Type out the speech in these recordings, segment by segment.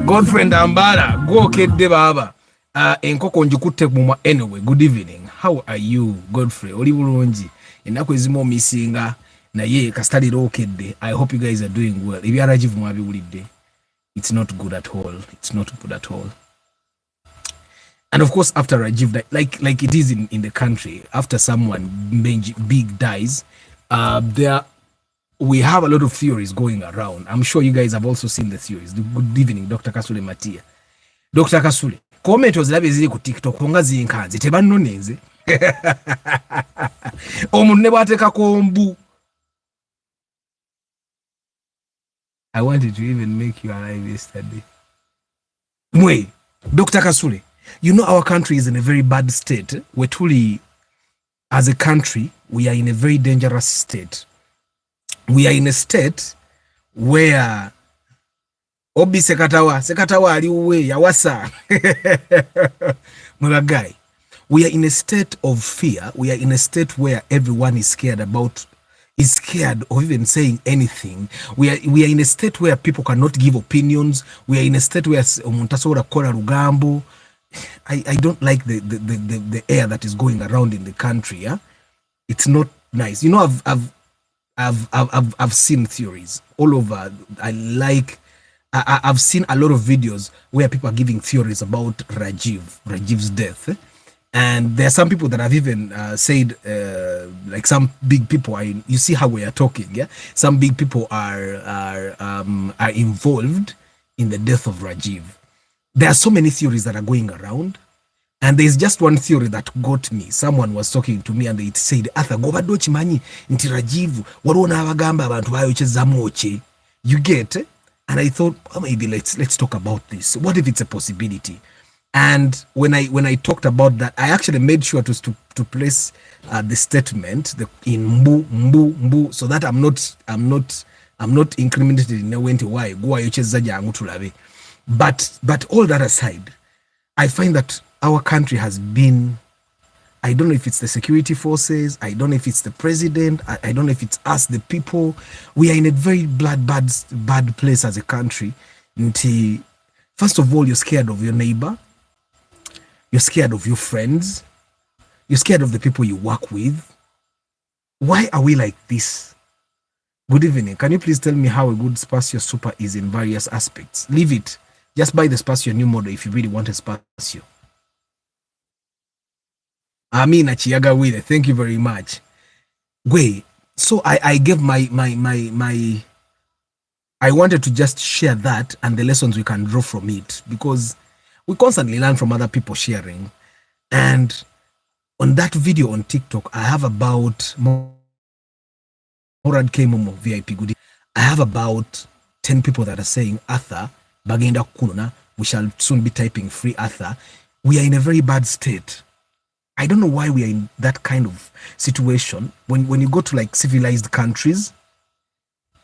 Godfriend Ambara, go kedde baba. Enkoko njikutte mumwa. Anyway, good evening. How are you, Godfrey? Oli bulungi. Ennaku ezimu omisinga naye kastalira okedde. I hope you guys are doing well. Ebya Rajiv mwabiwulidde. It's not good at all. It's not good at all. And of course, after Rajiv died, like it is in the country, after someone big dies, we have a lot of theories going around. I'm sure you guys have also seen the theories. Good evening, Dr. Kasule Matia. Dr. Kasule, comment ozirabe ziri ku TikTok nga zinkanze tebanonenze. Omuntu ne bwateekako mbu. I wanted to even make you alive yesterday. Mwe, Dr. Kasule, you know our country is in a very bad state. We're truly, as a country, we are in a very dangerous state. We are in a state where Obi Sekatawa aliwe yawasa. Guy, we are in a state of fear. We are in a state where everyone is scared of even saying anything. We are in a state where people cannot give opinions. We are in a state where omuntasobola kukola lugambo. I don't like the air that is going around in the country. Yeah, it's not nice. You know, I've seen theories all over. I've seen a lot of videos where people are giving theories about Rajiv's death, and there are some people that have even said, like some big people. You see how we are talking, yeah. Some big people are involved in the death of Rajiv. There are so many theories that are going around. And there's just one theory that got me. Someone was talking to me and they said, Arthur, go baddo chimanyi nti Rajiv waliwo n'abagamba abantu bayokyezzamu oche. You get? And I thought, oh, maybe let's talk about this. What if it's a possibility? And when I talked about that, I actually made sure to place the statement in mbu, so that I'm not incriminated in a way into why go ayokyezza jangu tulabe. But all that aside, I find that our country has been, I don't know if it's the security forces, I don't know if it's the president, I don't know if it's us, the people. We are in a very bad place as a country. First of all, you're scared of your neighbor. You're scared of your friends. You're scared of the people you work with. Why are we like this? Good evening. Can you please tell me how a good Spacio Super is in various aspects? Leave it. Just buy the Spacio new model if you really want a Spacio. Amina Chiaga Wile, thank you very much. Wait, so I gave my I wanted to just share that and the lessons we can draw from it, because we constantly learn from other people sharing. And on that video on TikTok, I have about Morad K Momo VIP Goody. I have about 10 people that are saying, Arthur, Bagenda Kuna, we shall soon be typing free Arthur. We are in a very bad state. I don't know why we are in that kind of situation. When you go to like civilized countries,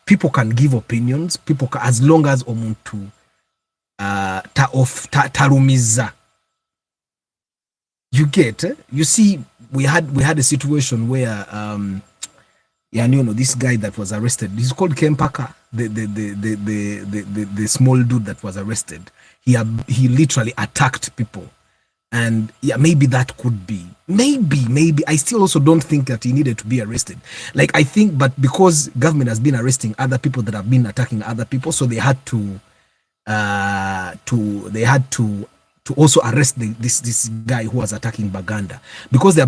people can give opinions. People can, as long as omuntu tarumiza. You get? You see, we had a situation where this guy that was arrested. He's called Kempaka, the small dude that was arrested. He literally attacked people. And yeah, maybe that could be. Maybe. I still also don't think that he needed to be arrested. Like, I think, but because government has been arresting other people that have been attacking other people, so they had to also arrest this guy who was attacking Baganda. Because they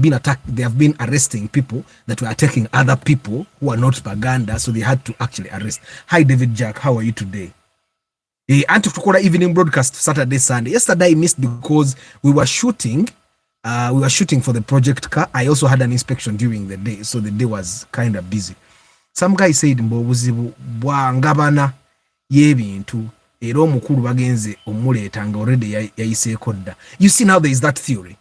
have been arresting people that were attacking other people who are not Baganda, so they had to actually arrest. Hi, David Jack, how are you today? Anti-Tukora evening broadcast Saturday, Sunday. Yesterday I missed because we were shooting for the project car. I also had an inspection during the day, so the day was kind of busy. Some guy said mbobuzibu bwa ngabana yebintu era omukulu bagenze omuleetanga already yayiseeko dda. You see, now there is that theory.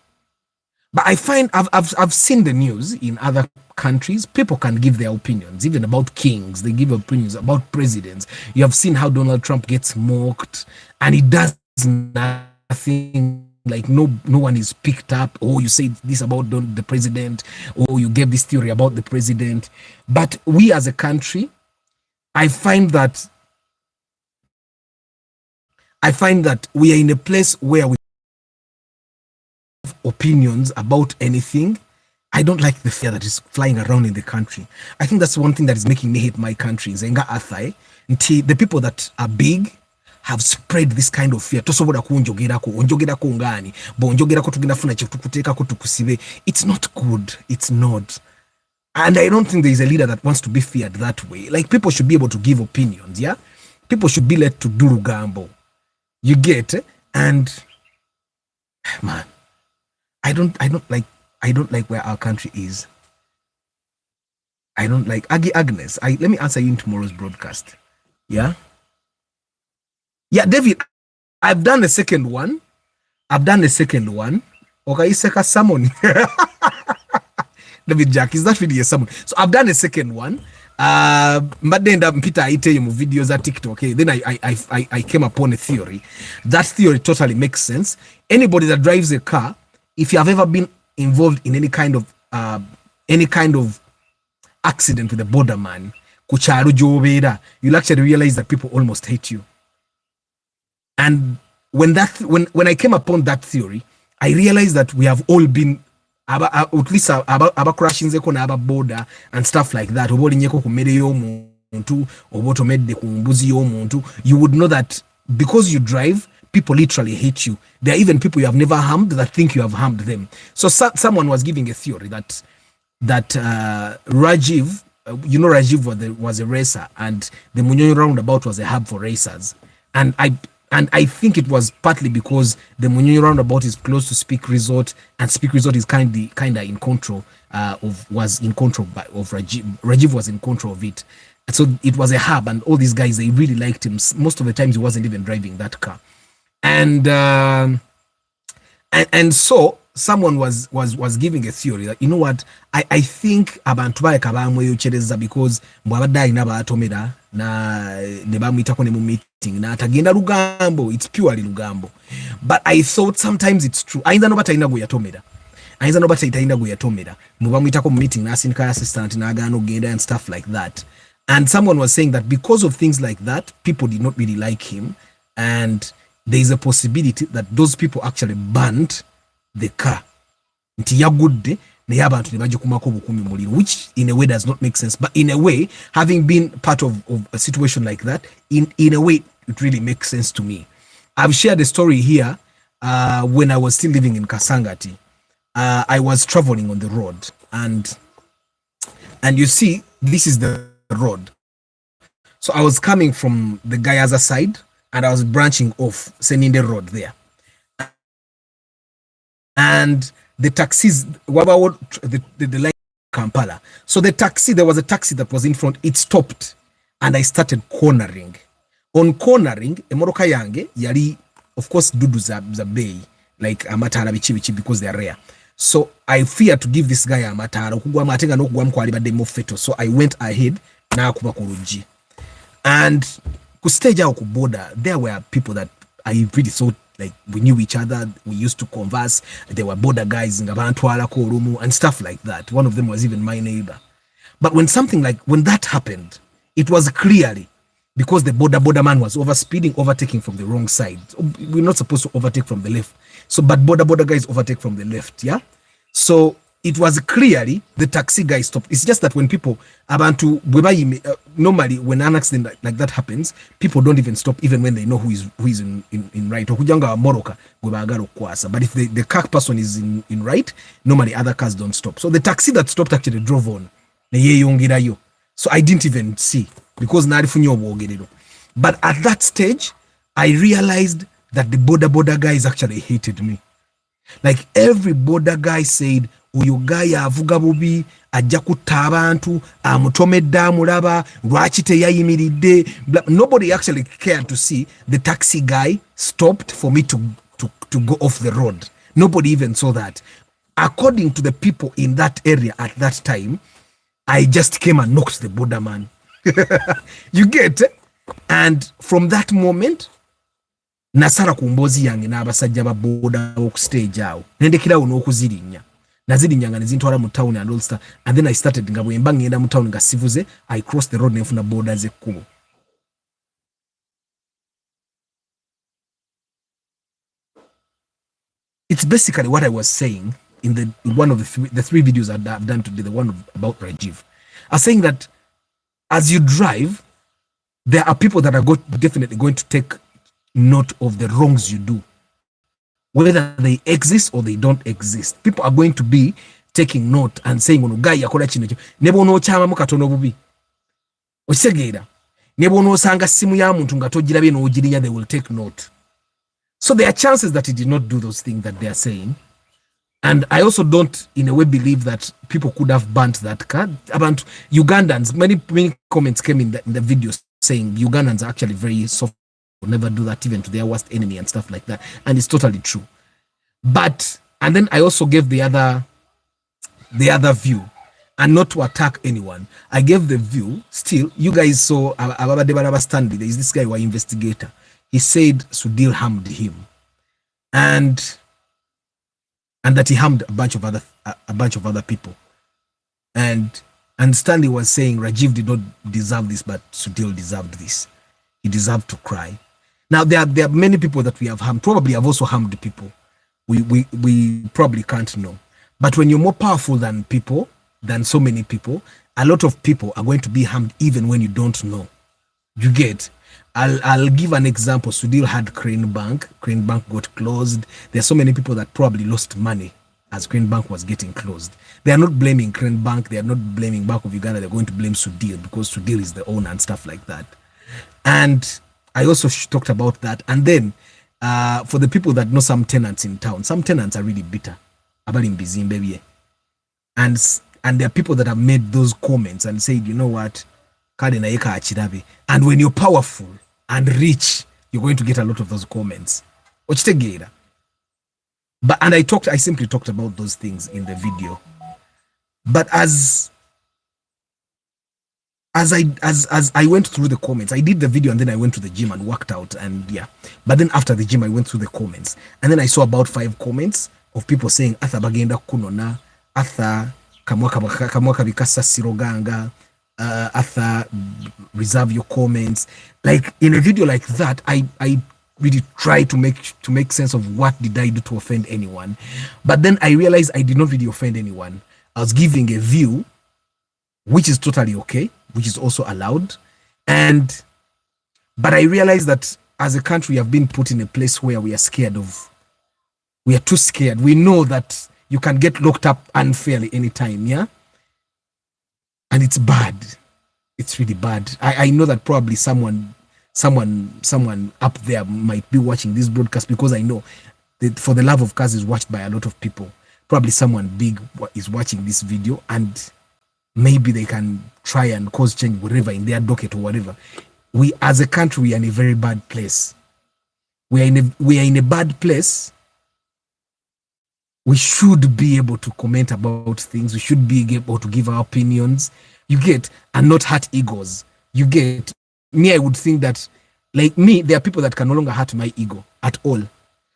But I find I've seen the news in other countries. People can give their opinions, even about kings. They give opinions about presidents. You have seen how Donald Trump gets mocked, and he does nothing. Like no one is picked up. Oh, you say this about the president. Oh, you gave this theory about the president. But we as a country, I find that I find that we are in a place where we have opinions about anything. I don't like the fear that is flying around in the country. I think that's one thing that is making me hate my country. The people that are big have spread this kind of fear. It's not good. It's not. And I don't think there is a leader that wants to be feared that way. Like, people should be able to give opinions, yeah? People should be let to do rugambo. You get? And man, I don't like where our country is. I don't like Agnes. Let me answer you in tomorrow's broadcast. Yeah? Yeah, David, I've done the second one. Okay, second summon. David Jack, is that really a summon? So I've done a second one. But then Peter, I tell you videos at TikTok. Okay, then I came upon a theory. That theory totally makes sense. Anybody that drives a car, if you have ever been involved in any kind of accident with a borderman, you'll actually realize that people almost hate you. And when I came upon that theory, I realized that we have all been at least about crashing the border and stuff like that. You would know that because you drive, people literally hate you. There are even people you have never harmed that think you have harmed them. So someone was giving a theory that Rajiv, Rajiv was a racer, and the Munyonyo roundabout was a hub for racers. And I think it was partly because the Munyonyo roundabout is close to Speak Resort, and Speak Resort is kind of in control of Rajiv. Rajiv was in control of it. So it was a hub, and all these guys, they really liked him. Most of the times he wasn't even driving that car. And so someone was giving a theory that, you know what, I think abantu bayekabamweyochereza because mbwabadde alina baatomera na ne bamuyitako ne mu meeting na atagenda lugambo. It's purely lugambo. But I thought sometimes it's true. Ayinza no batalina gwe yatomera. Ayinza no batalina gwe yatomera. Mubamuyitako mu meeting n'asindika assistant n'agaana ogenda and stuff like that. And someone was saying that because of things like that, people did not really like him, and there is a possibility that those people actually banned the car. Nti yagudde naye abantu ne baje kumako bukumi muliro, which in a way does not make sense. But in a way, having been part of a situation like that, in a way, it really makes sense to me. I've shared a story here when I was still living in Kasangati. I was traveling on the road, and you see, this is the road. So I was coming from the Gayaza side, and I was branching off, sending the road there. And the taxis, the line Kampala. So there was a taxi that was in front. It stopped, and I started cornering. On cornering, emoroka yange yali, of course, dudu za bay, like amatara bichi because they are rare. So I feared to give this guy amatara. Okugwa amatenga n'okugwa mkwali demo feto. So I went ahead na kuba kuruji. And ku stage out ku border, there were people that I really thought like we knew each other. We used to converse. There were border guys in Gabantwala, Korumu, and stuff like that. One of them was even my neighbor. But when that happened, it was clearly because the border man was overtaking from the wrong side. We're not supposed to overtake from the left. So, but border guys overtake from the left, yeah? So it was clearly the taxi guy stopped. It's just that when people abantu normally when an accident like that happens, people don't even stop even when they know who is in right. But if the car person is in right, normally other cars don't stop. So the taxi that stopped actually drove on. So I didn't even see because but at that stage, I realized that the border guys actually hated me. Like every border guy said, uyu guy avuga bubi, ajja kutta abantu, amutomedde amulaba, lwaki teyayimiridde. Nobody actually cared to see the taxi guy stopped for me to go off the road. Nobody even saw that. According to the people in that area at that time, I just came and knocked the border man. You get? And from that moment, nasara ku mboozi yange n'abasajja ba boda oku stage awo nendekerawo n'okuzirinya nazirinya nga nezintwala mu town and all stuff, and then I started nga bwe mba ngenda mu town nga sivuze, I crossed the road nenfuna boda z'ekkubo. it's basically what I was saying in one of the three videos I've done today, the one about Rajiv. I'm saying that as you drive, there are people that are definitely going to take note of the wrongs you do, whether they exist or they don't exist. People are going to be taking note and saying, "Ono guy yakola kino kyo." Nebo no chama mu katono bubi. Okisegeera. Nebo no sanga simu ya muntu nga togirabe no ogirinya, they will take note. So there are chances that he did not do those things that they are saying. And I also don't, in a way, believe that people could have burnt that car. About Ugandans, many comments came in the video saying Ugandans are actually very soft, will never do that even to their worst enemy and stuff like that. And it's totally true. But, and then I also gave the other view, and not to attack anyone. I gave the view, still, you guys saw Ababa Stanley, there is this guy who was an investigator. He said Sudil harmed him. And that he harmed a bunch of other people. And Stanley was saying Rajiv did not deserve this, but Sudil deserved this. He deserved to cry. Now there are many people that we have harmed. Probably have also harmed people. We probably can't know. But when you're more powerful than so many people, a lot of people are going to be harmed even when you don't know. You get? I'll give an example. Sudil had Crane Bank. Crane Bank got closed. There are so many people that probably lost money as Crane Bank was getting closed. They are not blaming Crane Bank. They are not blaming Bank of Uganda. They're going to blame Sudil because Sudil is the owner and stuff like that. And I also talked about that. And then for the people that know some tenants in town, some tenants are really bitter about in Bizimbe. And there are people that have made those comments and said, you know what? And when you're powerful and rich, you're going to get a lot of those comments. But I simply talked about those things in the video. But as I went through the comments, I did the video and then I went to the gym and worked out, and yeah. But then after the gym, I went through the comments, and then I saw about 5 comments of people saying Atha bagenda kunona, Atha kamwaka bikasa siroganga, Atha, reserve your comments. Like in a video like that, I really try to make sense of what did I do to offend anyone. But then I realized I did not really offend anyone. I was giving a view, which is totally okay, which is also allowed. But I realized that as a country, we have been put in a place where we are too scared. We know that you can get locked up unfairly anytime, yeah? And it's bad. It's really bad. I know that probably someone up there might be watching this broadcast, because I know that For the Love of Cars is watched by a lot of people. Probably someone big is watching this video, and maybe they can try and cause change whatever in their docket or whatever. We as a country, we are in a very bad place. We are in a bad place. We should be able to comment about things. We should be able to give our opinions. You get, and not hurt egos. You get, me, I would think that, like me, there are people that can no longer hurt my ego at all.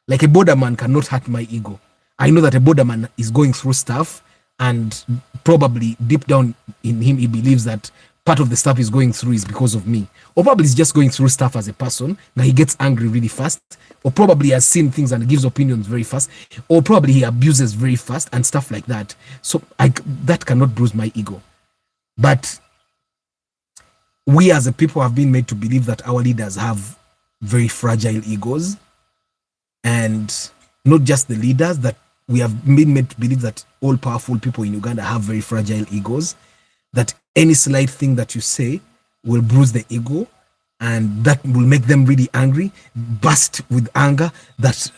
Like a borderman cannot hurt my ego. I know that a borderman is going through stuff, and probably deep down in him, he believes that part of the stuff he's going through is because of me. Or probably he's just going through stuff as a person. Now he gets angry really fast. Or probably has seen things and gives opinions very fast. Or probably he abuses very fast and stuff like that. So that cannot bruise my ego. But we as a people have been made to believe that our leaders have very fragile egos. And not just the leaders, that we have been made to believe that all powerful people in Uganda have very fragile egos. That any slight thing that you say will bruise the ego, and that will make them really angry, burst with anger. That,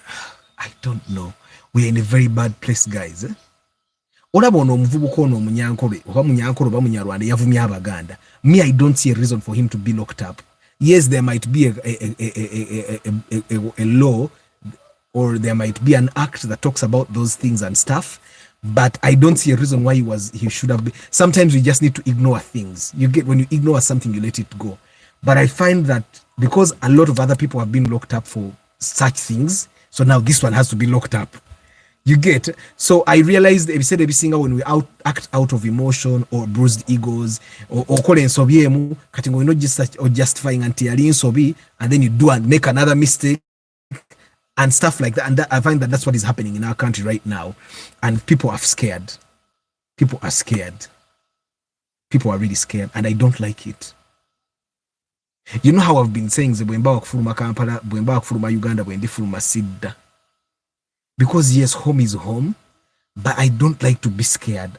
I don't know. We are in a very bad place, guys. Me, I don't see a reason for him to be locked up. Yes, there might be a law, or there might be an act that talks about those things and stuff, but I don't see a reason why he should have been. Sometimes we just need to ignore things. You get, when you ignore something, you let it go. But I find that because a lot of other people have been locked up for such things, so now this one has to be locked up. You get? So I realized we said every single when we act out of emotion or bruised egos or calling sobiemu, not just or justifying anti sobi, and then you do and make another mistake, and stuff like that. And I find that that's what is happening in our country right now. And people are scared. People are scared. People are really scared. And I don't like it. You know how I've been saying the Bwemba Furuma Kampala, Bwemba Furuma Uganda, Bwendi Furuma Sidda. Because yes, home is home, but I don't like to be scared.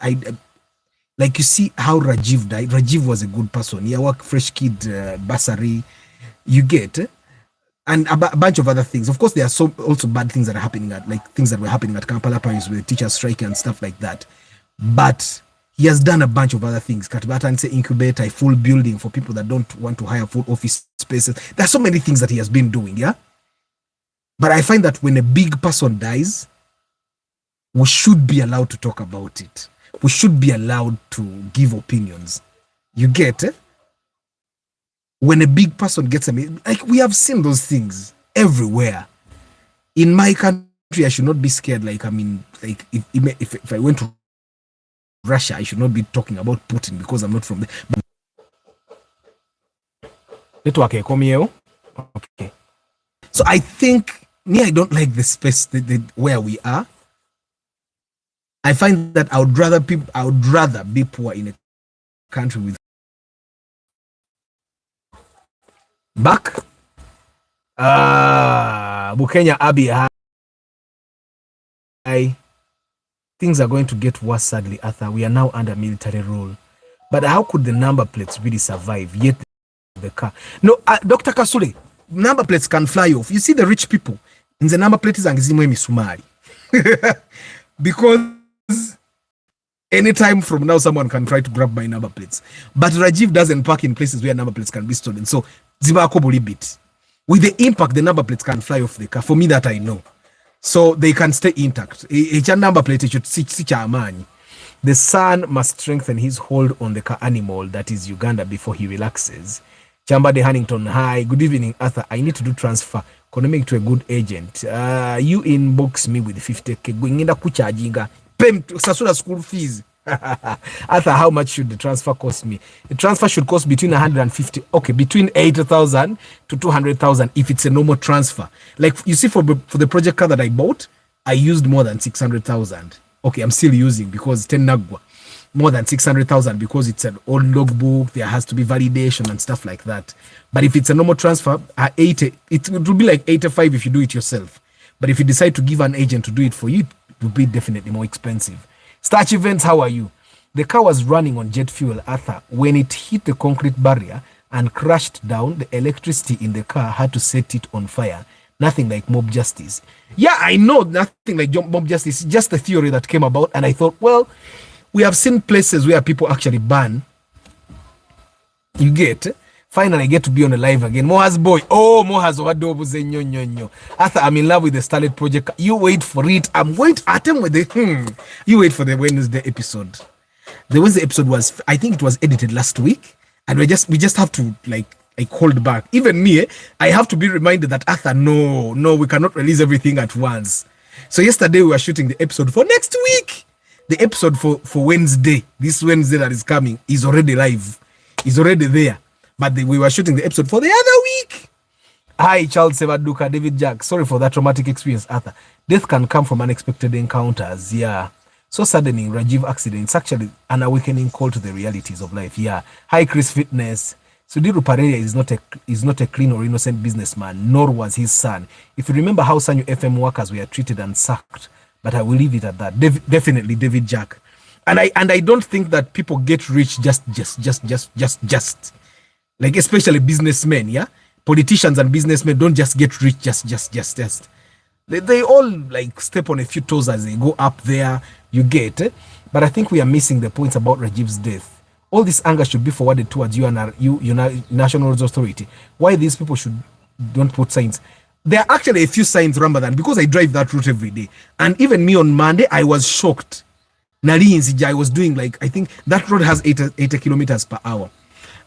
Like you see how Rajiv died. Rajiv was a good person. He worked fresh kid bursary. You get, and a bunch of other things. Of course, there are also bad things that are happening things that were happening at Kampala Paris with the teachers striking and stuff like that. But he has done a bunch of other things. Katibata and say incubator, a full building for people that don't want to hire full office spaces. There are so many things that he has been doing, yeah? But I find that when a big person dies, we should be allowed to talk about it. We should be allowed to give opinions. You get it? When a big person gets like we have seen those things everywhere. In my country, I should not be scared. Like, I mean, like if I went to Russia, I should not be talking about Putin because I'm not from there. Network, come here. Okay. So I think I don't like the space where we are. I find that I would rather be poor in a country with back. Bukenya Abiy. Things are going to get worse, sadly, Arthur. We are now under military rule. But how could the number plates really survive? Yet the car. No, Dr. Kasule, number plates can fly off. You see the rich people in the number plates and misumari. Because anytime from now, someone can try to grab my number plates. But Rajiv doesn't park in places where number plates can be stolen. So, Zibako bit. With the impact, the number plates can fly off the car. For me, that I know. So they can stay intact. Each number plate should see amani. The son must strengthen his hold on the car animal, that is Uganda, before he relaxes. Chamba de Hannington, hi. Good evening, Arthur. I need to do transfer. Economic to a good agent. You inbox me with 50k. Going in the kuchajiga. Pem Sasula school fees. Arthur, how much should the transfer cost me? The transfer should cost between 150, between 80,000 to 200,000 if it's a normal transfer. Like you see, for the project car that I bought, I used more than 600,000. Okay, I'm still using because Tenagwa. More than 600,000 because it's an old logbook. There has to be validation and stuff like that. But if it's a normal transfer, 80, it will be like 85 if you do it yourself. But if you decide to give an agent to do it for you, it will be definitely more expensive. Starch Events, how are you? The car was running on jet fuel, Arthur. When it hit the concrete barrier and crashed down, the electricity in the car had to set it on fire. Nothing like mob justice. Yeah, I know nothing like mob justice. It's just a theory that came about. And I thought, well, we have seen places where people actually burn. You get? Finally, I get to be on the live again. Mohaz boy. Oh, Mohaz. Arthur, I'm in love with the Starlet project. You wait for it. I'm going to attempt with the You wait for the Wednesday episode. The Wednesday episode was, I think it was edited last week. And we just have to like hold back. Even me, I have to be reminded that Arthur, no, we cannot release everything at once. So yesterday we were shooting the episode for next week. The episode for Wednesday, this Wednesday that is coming, is already live. Is already there. But we were shooting the episode for the other week. Hi, Charles Sevaduka, David Jack. Sorry for that traumatic experience, Arthur. Death can come from unexpected encounters. Yeah. So saddening, Rajiv accident. It's actually an awakening call to the realities of life. Yeah. Hi, Chris Fitness. Sudiru Pareya is not a clean or innocent businessman, nor was his son. If you remember how Sanyu FM workers were treated and sacked, but I will leave it at that. Definitely David Jack. And I don't think that people get rich just. Like especially businessmen, yeah? Politicians and businessmen don't just get rich just. They all like step on a few toes as they go up there, you get. But I think we are missing the points about Rajiv's death. All this anger should be forwarded towards you and you National Roads Authority. Why these people don't put signs? There are actually a few signs, Ramadan, because I drive that route every day. And even me on Monday, I was shocked. Nali Nzija, I was doing like, I think that road has 80 kilometers per hour.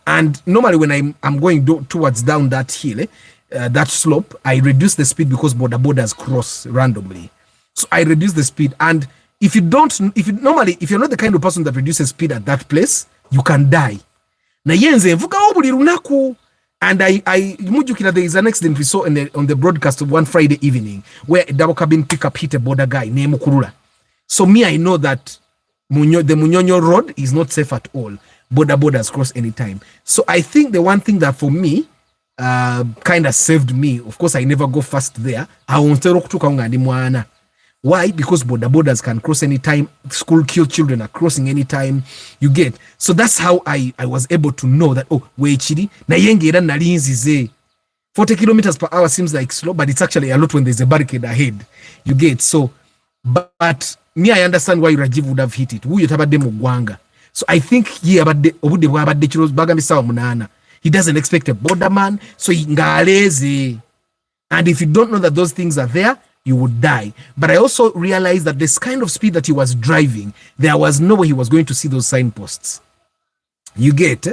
And normally when I'm going towards down that hill, that slope, I reduce the speed because borders cross randomly. So I reduce the speed. And if you're not the kind of person that reduces speed at that place, you can die. Na yenze mvuka obuli lunaku. And there is an accident we saw on the broadcast of one Friday evening where a double cabin pickup hit a border guy named Mukurula. So me, I know that the Munyonyo road is not safe at all. Borders cross anytime. So I think the one thing that for me kind of saved me, of course I never go fast there. Why? Because borders can cross anytime. School kill children are crossing anytime. You get. So that's how I was able to know that, chidi na yengera nalinzize. 40 kilometers per hour seems like slow, but it's actually a lot when there's a barricade ahead. You get. So, but me, I understand why Rajiv would have hit it. So I think he doesn't expect a borderman. So he ngaleze. And if you don't know that those things are there, you would die. But I also realized that this kind of speed that he was driving, there was no way he was going to see those signposts. You get?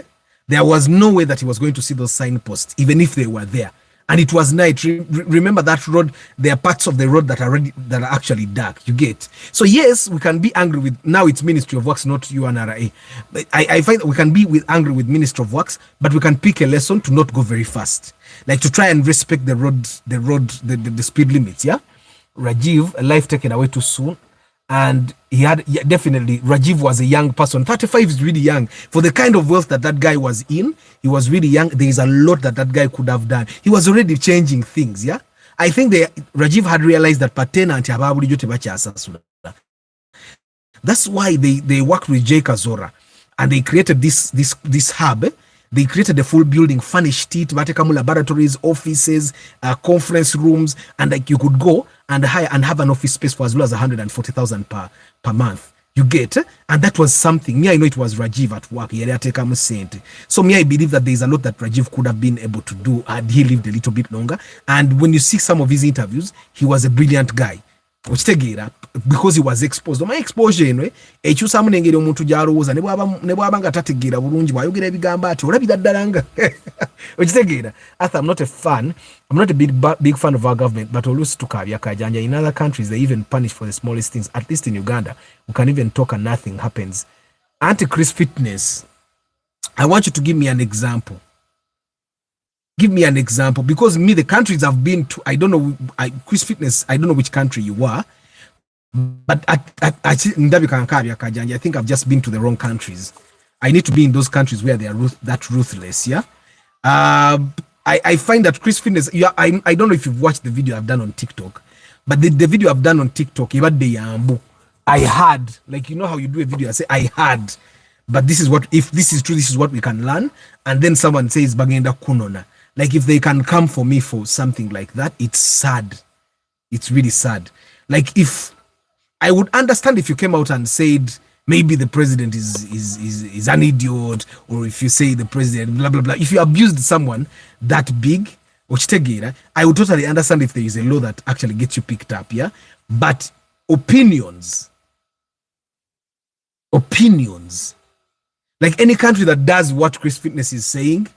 There was no way that he was going to see those signposts, even if they were there. And it was night. Remember that road, there are parts of the road that are actually dark. You get? So yes, we can be angry with, now it's Ministry of Works, not UNRA. I find that we can be angry with Ministry of Works, but we can pick a lesson to not go very fast. Like to try and respect the speed limits, yeah? Rajiv, a life taken away too soon. And he had, definitely, Rajiv was a young person. 35 is really young. For the kind of wealth that guy was in, he was really young. There is a lot that guy could have done. He was already changing things, yeah? I think Rajiv had realized that patena anti ababuli jote bacha asasula. That's why they worked with Jay Kazora. And they created this hub. They created a full building, furnished it, Vatekamu laboratories, offices, conference rooms, and like you could go and hire and have an office space for as low as 140,000 per month. You get? And that was something. Me, I know it was Rajiv at work. So me, I believe that there's a lot that Rajiv could have been able to do had he lived a little bit longer. And when you see some of his interviews, he was a brilliant guy. Because he was exposed. My exposure anyway, ekyusa munengere omuntu gyalowooza ne bwaba nga tategeera bulungi bwayogera ebigamba ati olabira ddalanga. Okitegeera. I'm not a fan. I'm not a big fan of our government, but always tukaabya kajanja. In other countries, they even punish for the smallest things. At least in Uganda, we can even talk and nothing happens. Anti-Chris Fitness. I want you to give me an example. Give me an example, because me, the countries I've been to, I don't know, Chris Fitness, I don't know which country you were, but I think I've just been to the wrong countries. I need to be in those countries where they are that ruthless, yeah? I find that Chris Fitness, I don't know if you've watched the video I've done on TikTok, but the video I've done on TikTok, I had, like, you know how you do a video, I say, I had, but this is what, if this is true, this is what we can learn, and then someone says, Bagenda Kunona. Like, if they can come for me for something like that, it's sad. It's really sad. Like, if I would understand if you came out and said maybe the president is an idiot, or if you say the president blah blah blah. If you abused someone that big, I would totally understand if there is a law that actually gets you picked up, yeah. But opinions, like any country that does what Chris Fitness is saying,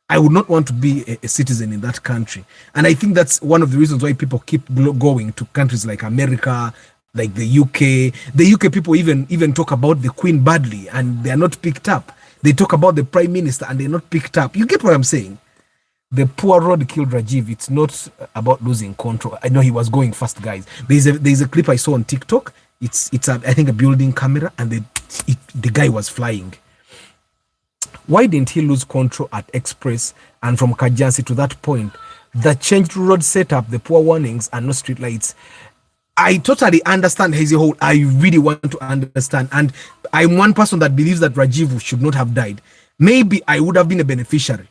I would not want to be a citizen in that country. And I think that's one of the reasons why people keep going to countries like America, like the UK. The UK people even talk about the Queen badly, and they're not picked up. They talk about the Prime Minister and they're not picked up. You get what I'm saying? The poor road killed Rajiv. It's not about losing control. I know he was going fast, guys. There's a clip I saw on TikTok. It's I think a building camera, and the guy was flying. Why didn't he lose control at Express and from Kajansi to that point? The changed road setup, the poor warnings, and no street lights. I totally understand Hazy Hole. I really want to understand. And I'm one person that believes that Rajiv should not have died. Maybe I would have been a beneficiary.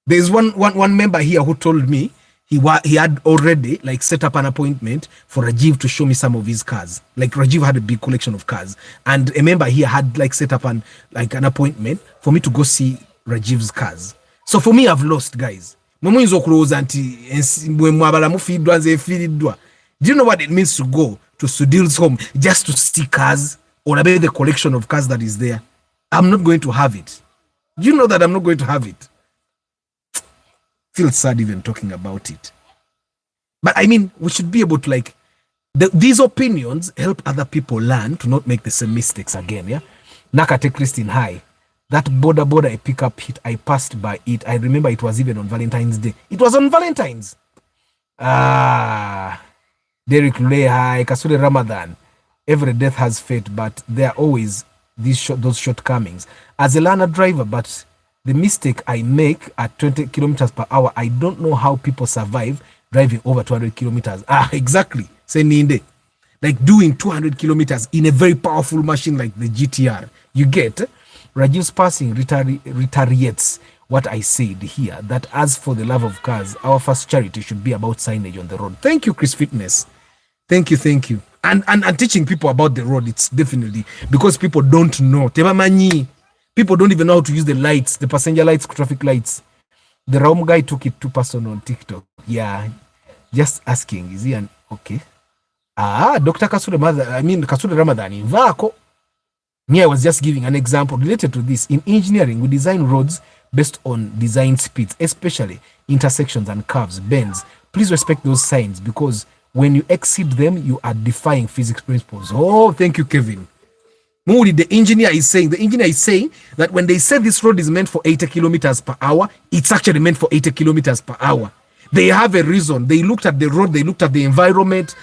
There's one member here who told me he had already like set up an appointment for Rajiv to show me some of his cars. Like Rajiv had a big collection of cars, and a member here had like set up an appointment for me to go see Rajiv's cars. So for me, I've lost, guys. Do you know what it means to go to Sudil's home just to see cars or about the collection of cars that is there? I'm not going to have it. You know that I'm not going to have it. Feel sad even talking about it. But I mean, we should be able to like, these opinions help other people learn to not make the same mistakes again, yeah? Nakate Christine, hi. That border I pick up hit, I passed by it. I remember it was even on Valentine's Day. It was on Valentine's. Derek Lay, hi, Kasule Ramadan. Every death has fate, but there are always those shortcomings. As a learner driver, but the mistake I make at 20 kilometers per hour, I don't know how people survive driving over 200 kilometers. Exactly. Say Ninde. Like doing 200 kilometers in a very powerful machine like the GTR. You get? Rajiv's passing reiterates what I said here, that as for the love of cars, our first charity should be about signage on the road. Thank you, Chris Fitness. Thank you. And teaching people about the road, it's definitely because people don't know. People don't even know how to use the lights, the passenger lights, traffic lights. The Raum guy took it too personal on TikTok. Yeah, just asking, is he an okay? Dr. Kasule Ramadan, Vako. Me, I was just giving an example related to this. In engineering, we design roads based on design speeds, especially intersections and curves, bends. Please respect those signs because when you exceed them, you are defying physics principles. Oh, thank you, Kevin. Moody, the engineer is saying that when they say this road is meant for 80 kilometers per hour, it's actually meant for 80 kilometers per hour. They have a reason. They looked at the road, they looked at the environment,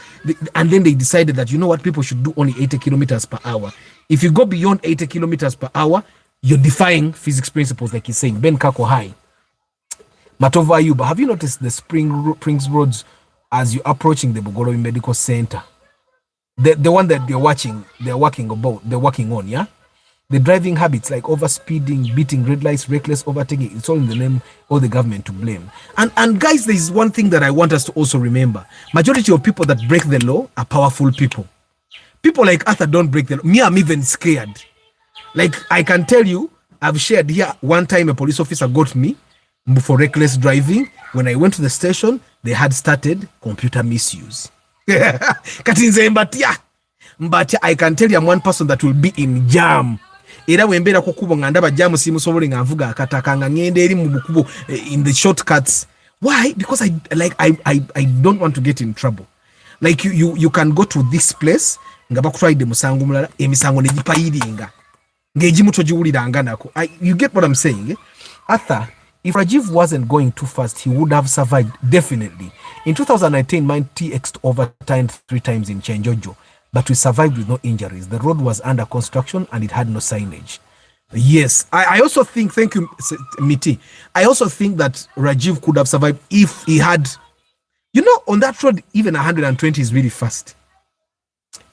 and then they decided that, you know what, people should do only 80 kilometers per hour. If you go beyond 80 kilometers per hour, you're defying physics principles, like he's saying. Ben Kako, hi. Matova Ayuba, have you noticed the Springs roads as you're approaching the Bogorobi Medical Center? The one that they're working on, yeah? The driving habits like overspeeding, beating red lights, reckless overtaking, it's all in the name of the government to blame. And guys, there is one thing that I want us to also remember. Majority of people that break the law are powerful people. People like Arthur don't break the law. Me, I'm even scared. Like, I can tell you, I've shared here, one time a police officer got me for reckless driving. When I went to the station, they had started computer misuse. But I can tell you I'm one person that will be in jam. Era wembera kukubo nga ndaba jamu simusobole nga nvuga akatakanga ngende eri mu bukubo in the shortcuts. Why? Because I don't want to get in trouble. Like you can go to this place nga bakutwalidde musango mulala emisango ne gipayiringa ngeji muto giwuliranga nako. You get what I'm saying? Arthur, if Rajiv wasn't going too fast, he would have survived, definitely. In 2019, mine TX'd overturned 3 times in Chenjojo, but we survived with no injuries. The road was under construction and it had no signage. Yes, I also think, thank you, Miti. I also think that Rajiv could have survived if he had, you know, on that road, even 120 is really fast.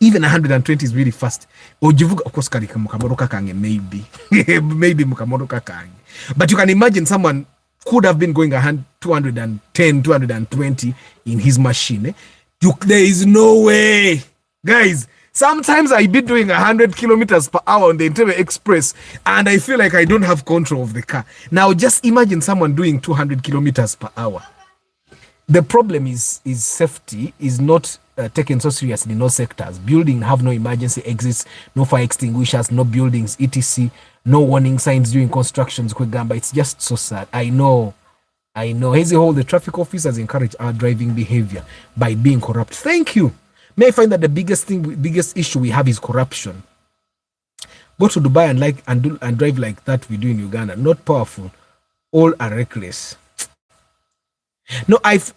Even 120 is really fast. Ojivuga, of course, maybe. Maybe mukamoroka kange. But you can imagine someone could have been going 210, 220 in his machine. There is no way. Guys, sometimes I be doing 100 kilometers per hour on the Entebbe Express and I feel like I don't have control of the car. Now, just imagine someone doing 200 kilometers per hour. The problem is safety is not taken so seriously in all sectors. Buildings have no emergency exits, no fire extinguishers, no buildings, etc. No warning signs during constructions. It's just so sad. I know. As a whole, the traffic officers encourage our driving behavior by being corrupt. Thank you. May I find that the biggest issue we have is corruption. Go to Dubai and drive like that we do in Uganda. Not powerful. All are reckless. No. As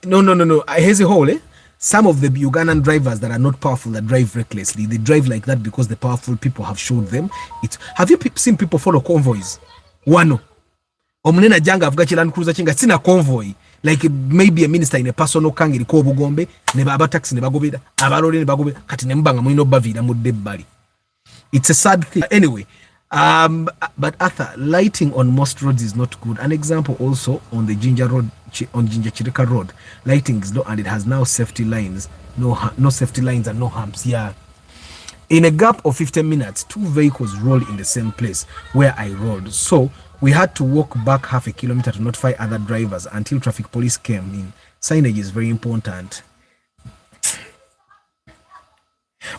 a whole, some of the Ugandan drivers that are not powerful that drive recklessly, they drive like that because the powerful people have showed them it. Have you seen people follow convoys? Wano. Omunena janga avuga chiland cruiser chinga sina convoy. Like maybe a minister in a personal car in Kobo Gombe, neba aba taxi neba gobeda, abalori neba gobe, kati nembanga mwino bavida mudde bali. It's a sad thing. Anyway, but Arthur, lighting on most roads is not good. An example also on the Jinja Road, on Jinja Chirika Road, lighting is low and it has now safety lines, no safety lines and no humps. Yeah. In a gap of 15 minutes, 2 vehicles rolled in the same place where I rolled. So we had to walk back half a kilometer to notify other drivers until traffic police came in. Signage is very important.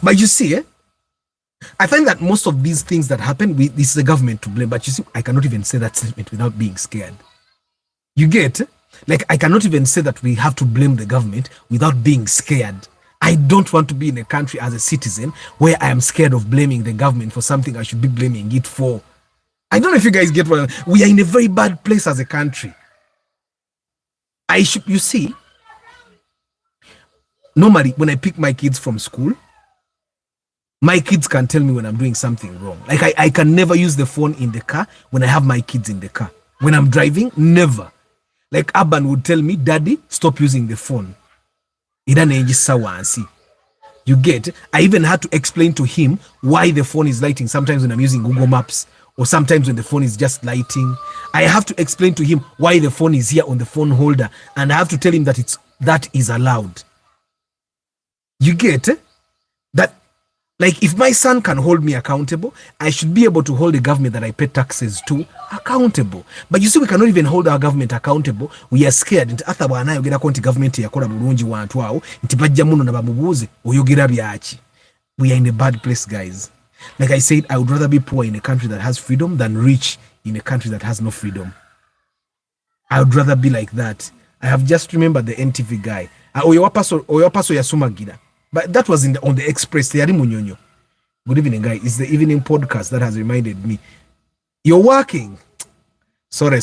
But you see, I find that most of these things that happen, this is the government to blame. But you see, I cannot even say that statement without being scared. You get? Like, I cannot even say that we have to blame the government without being scared. I don't want to be in a country as a citizen where I am scared of blaming the government for something I should be blaming it for. I don't know if you guys get what we are in a very bad place as a country. You see, normally when I pick my kids from school, my kids can tell me when I'm doing something wrong. Like I can never use the phone in the car when I have my kids in the car. When I'm driving, never. Like Abban would tell me, Daddy, stop using the phone. You get, I even had to explain to him why the phone is lighting sometimes when I'm using Google Maps, or sometimes when the phone is just lighting. I have to explain to him why the phone is here on the phone holder, and I have to tell him that that is allowed. You get that? Like, if my son can hold me accountable, I should be able to hold the government that I pay taxes to accountable. But you see, we cannot even hold our government accountable. We are scared. Nti atha bwana yogera konti government yakola bulungi wantu awo nti bajja muno na bamubuuze oyogera byaki. We are in a bad place, guys. Like I said, I would rather be poor in a country that has freedom than rich in a country that has no freedom. I would rather be like that. I have just remembered the NTV guy. Oyopaso Yasumagira. But that was on the Express. Good evening, guys. It's the evening podcast that has reminded me. You're working. Sorry.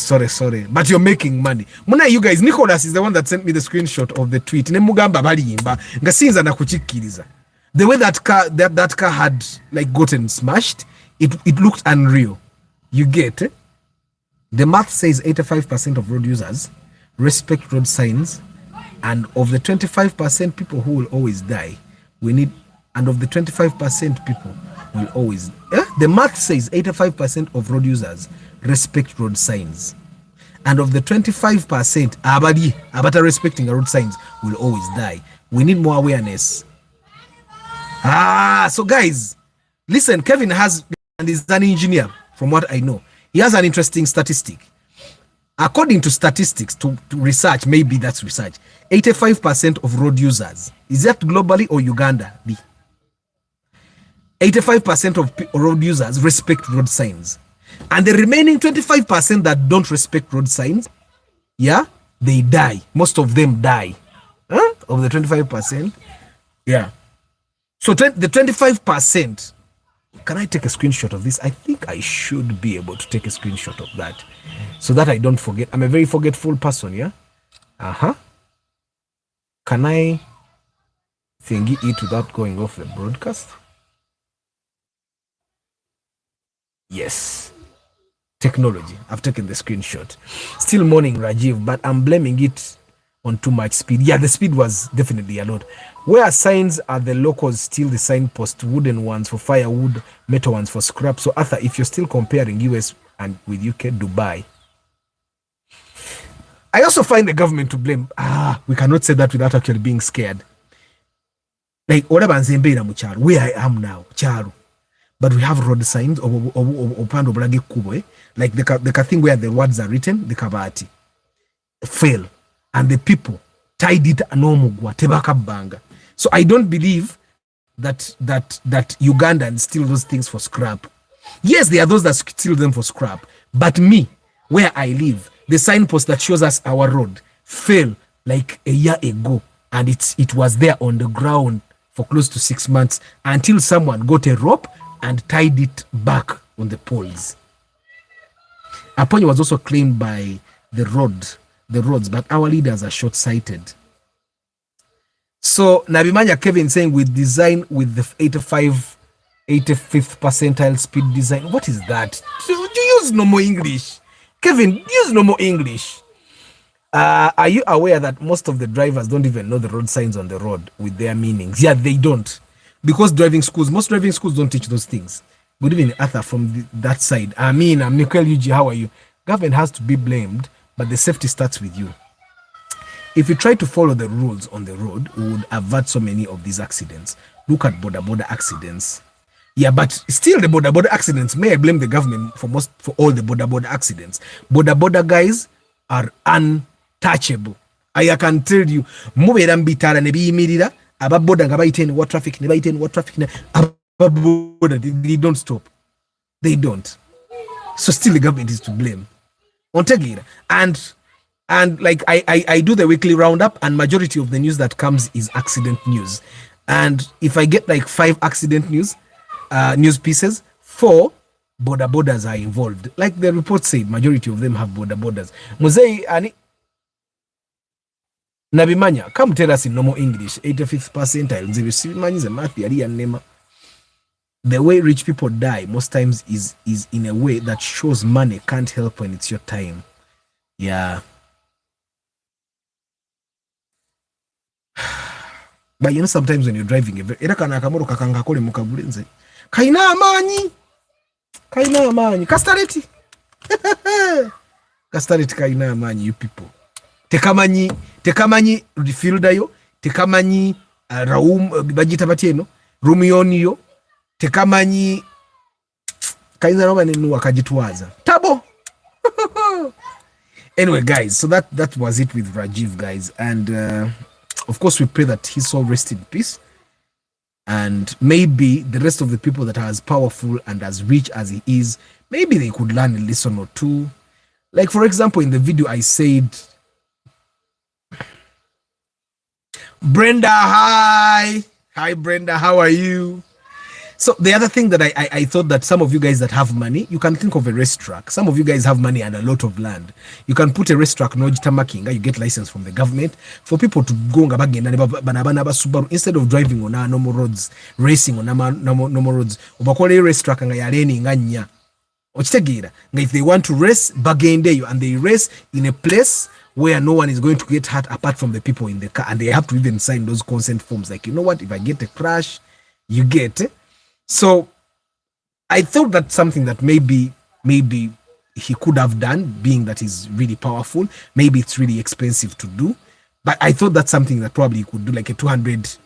But you're making money. Muna, you guys, Nicholas is the one that sent me the screenshot of the tweet. The way that car had like gotten smashed, it looked unreal. You get it? The math says 85% of road users respect road signs. And of the 25% people who will always die, and of the 25% people will always, the math says 85% of road users respect road signs. And of the 25%, abata respecting road signs will always die. We need more awareness. So guys, listen, Kevin is an engineer, from what I know. He has an interesting statistic. According to statistics, to research, maybe that's research, 85% of road users, is that globally or Uganda? 85% of road users respect road signs. And the remaining 25% that don't respect road signs, they die. Most of them die. Of the 25%. Yeah. So the 25%, can I take a screenshot of this? I think I should be able to take a screenshot of that so that I don't forget. I'm a very forgetful person, yeah? Can I thingy it without going off the broadcast? Yes. Technology. I've taken the screenshot. Still mourning Rajiv, but I'm blaming it on too much speed. Yeah, the speed was definitely a lot. Where signs are the locals still the signpost, wooden ones for firewood, metal ones for scrap. So Arthur, if you're still comparing US and with UK, Dubai. I also find the government to blame. We cannot say that without actually being scared. Like, where I am now, Charu. But we have road signs, like the thing where the words are written, the kabati. Fail. And the people tied it anomugwa tebaka banga. So I don't believe that Ugandans steal those things for scrap. Yes, there are those that steal them for scrap. But me, where I live, the signpost that shows us our road fell like a year ago, and it was there on the ground for close to 6 months until someone got a rope and tied it back on the poles. Aponyo was also claimed by the roads, but our leaders are short-sighted. So Nabimanya Kevin saying we design with the 85th percentile speed design. What is that? Do you use no more English? Kevin, use no more English. Are you aware that most of the drivers don't even know the road signs on the road with their meanings? Yeah, they don't. Because most driving schools don't teach those things. Good evening, Arthur, from that side. I'm Nicole Yuji. How are you? Government has to be blamed, but the safety starts with you. If you try to follow the rules on the road, we would avert so many of these accidents. Look at border accidents. Yeah, but still the border accidents, may I blame the government for all the border accidents. Border guys are untouchable. I can tell you, what traffic, they don't stop. They don't. So still the government is to blame. And like I do the weekly roundup, and majority of the news that comes is accident news. And if I get like 5 accident news pieces, 4 border borders are involved. Like the report said, majority of them have border borders. Muzei ani Nabimanya, come tell us in normal English, 85th percentile, the way rich people die most times is in a way that shows money can't help when it's your time. Yeah. But you know, sometimes when you're driving, kaina amanyi, kastareti. Kastareti kaina amanyi, you people. Tekamanyi refieldayo, tekamanyi raum bajita batieno, rumioniyo, tekamanyi kaina roba nenu wakajituwaza. Tabo. Anyway, guys, so that was it with Rajiv, guys, and of course we pray that his soul rest in peace, and maybe the rest of the people that are as powerful and as rich as he is, maybe they could learn a lesson or two. Like, for example, in the video I said, Brenda, hi Brenda, how are you? So the other thing that I thought that some of you guys that have money, you can think of a racetrack. Some of you guys have money and a lot of land. You can put a racetrack, no makinga, you get license from the government for people to go instead of driving on our normal roads, racing on our normal roads. Racetrack if they want to race, and they race in a place where no one is going to get hurt apart from the people in the car, and they have to even sign those consent forms. Like, you know what, if I get a crash, you get it. So I thought that's something that maybe he could have done, being that he's really powerful. Maybe it's really expensive to do, but I thought that's something that probably he could do, like a 200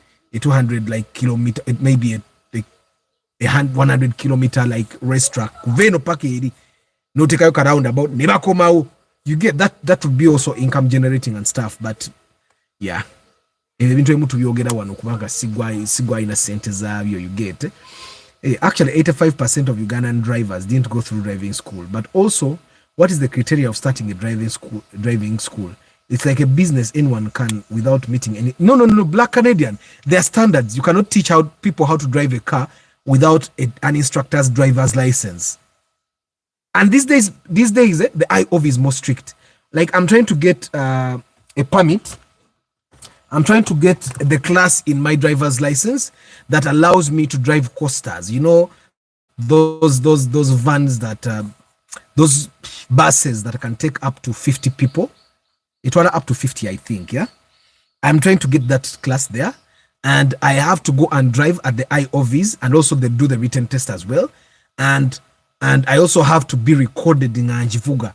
like kilometer, maybe a 100 kilometer like racetrack. Veno pake no take out around about never come out. You get that would be also income generating and stuff. But yeah, eventually able to yogera wano kubanga sigwa ina sente zavyo, you get. Actually 85% of Ugandan drivers didn't go through driving school. But also, what is the criteria of starting a driving school? It's like a business anyone can without meeting any. No, Black Canadian. There are standards. You cannot teach people how to drive a car without an instructor's driver's license. And these days, the IOV is more strict. Like, I'm trying to get a permit. I'm trying to get the class in my driver's license that allows me to drive coasters. You know, those vans that, those buses that can take up to 50 people. It was up to 50, I think. Yeah, I'm trying to get that class there. And I have to go and drive at the IOVs, and also they do the written test as well. And I also have to be recorded in Anjivuga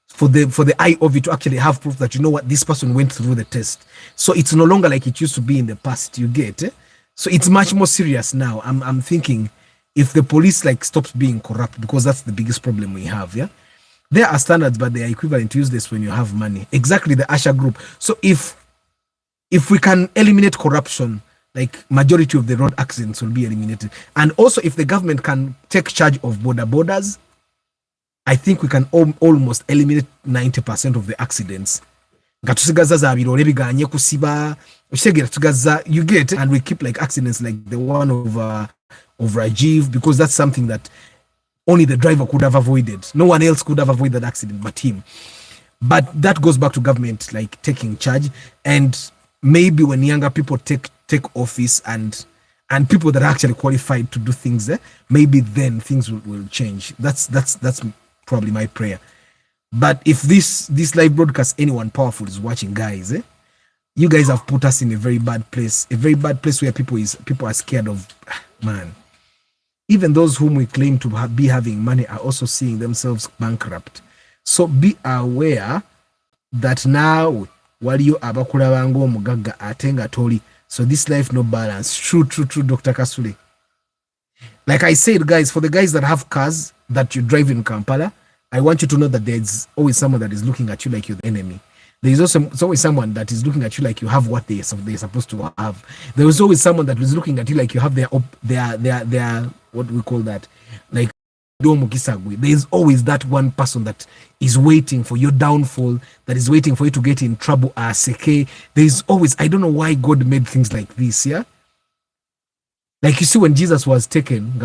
for the IOV to actually have proof that, you know what, this person went through the test. So it's no longer like it used to be in the past, you get. So it's much more serious now. I'm thinking if the police like stops being corrupt, because that's the biggest problem we have. Yeah, there are standards, but they are equivalent to use this when you have money. Exactly, the Asha group. So if we can eliminate corruption, like majority of the road accidents will be eliminated. And also if the government can take charge of borders, I think we can almost eliminate 90% of the accidents. You get, and we keep like accidents like the one of Rajiv, because that's something that only the driver could have avoided. No one else could have avoided that accident but him. But that goes back to government like taking charge, and maybe when younger people take office and people that are actually qualified to do things there, maybe then things will change. That's probably my prayer. But if this live broadcast, anyone powerful is watching, guys, you guys have put us in a very bad place where people are scared of, man. Even those whom we claim to be having money are also seeing themselves bankrupt. So be aware that now waliyo abakulaba ng'omugagga ate nga toli. So this life no balance. True, Dr. Kasule. Like I said, guys, for the guys that have cars that you drive in Kampala, I want you to know that there's always someone that is looking at you like you're the enemy. There is also always someone that is looking at you like you have what they're supposed to have. There is always someone that is looking at you like you have their what do we call that? Like, there is always that one person that is waiting for your downfall, that is waiting for you to get in trouble. There is always, I don't know why God made things like this, yeah? Like, you see, when Jesus was taken,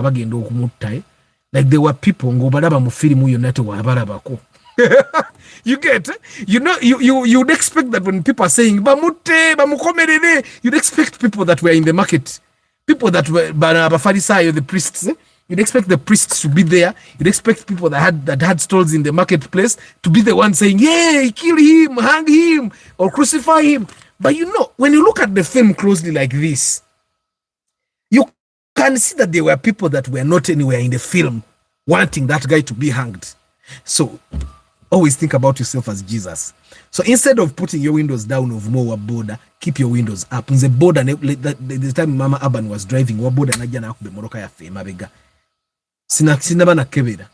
Like there were people ngobalaba mu film yo nate wabalabako. You get, you'd expect that when people are saying bamute bamukomerere, you'd expect people that were in the market, people that were Farisayo, the priests. You'd expect the priests to be there. You'd expect people that had stalls in the marketplace to be the ones saying, "Yay, kill him, hang him, or crucify him." But when you look at the film closely like this, you can see that there were people that were not anywhere in the film wanting that guy to be hanged. So always think about yourself as Jesus. So instead of putting your windows down of more border, keep your windows up. In the border, the time Mama Aban was driving, wa border na jana akube moroka ya fe mabega. Sinaba na kebera.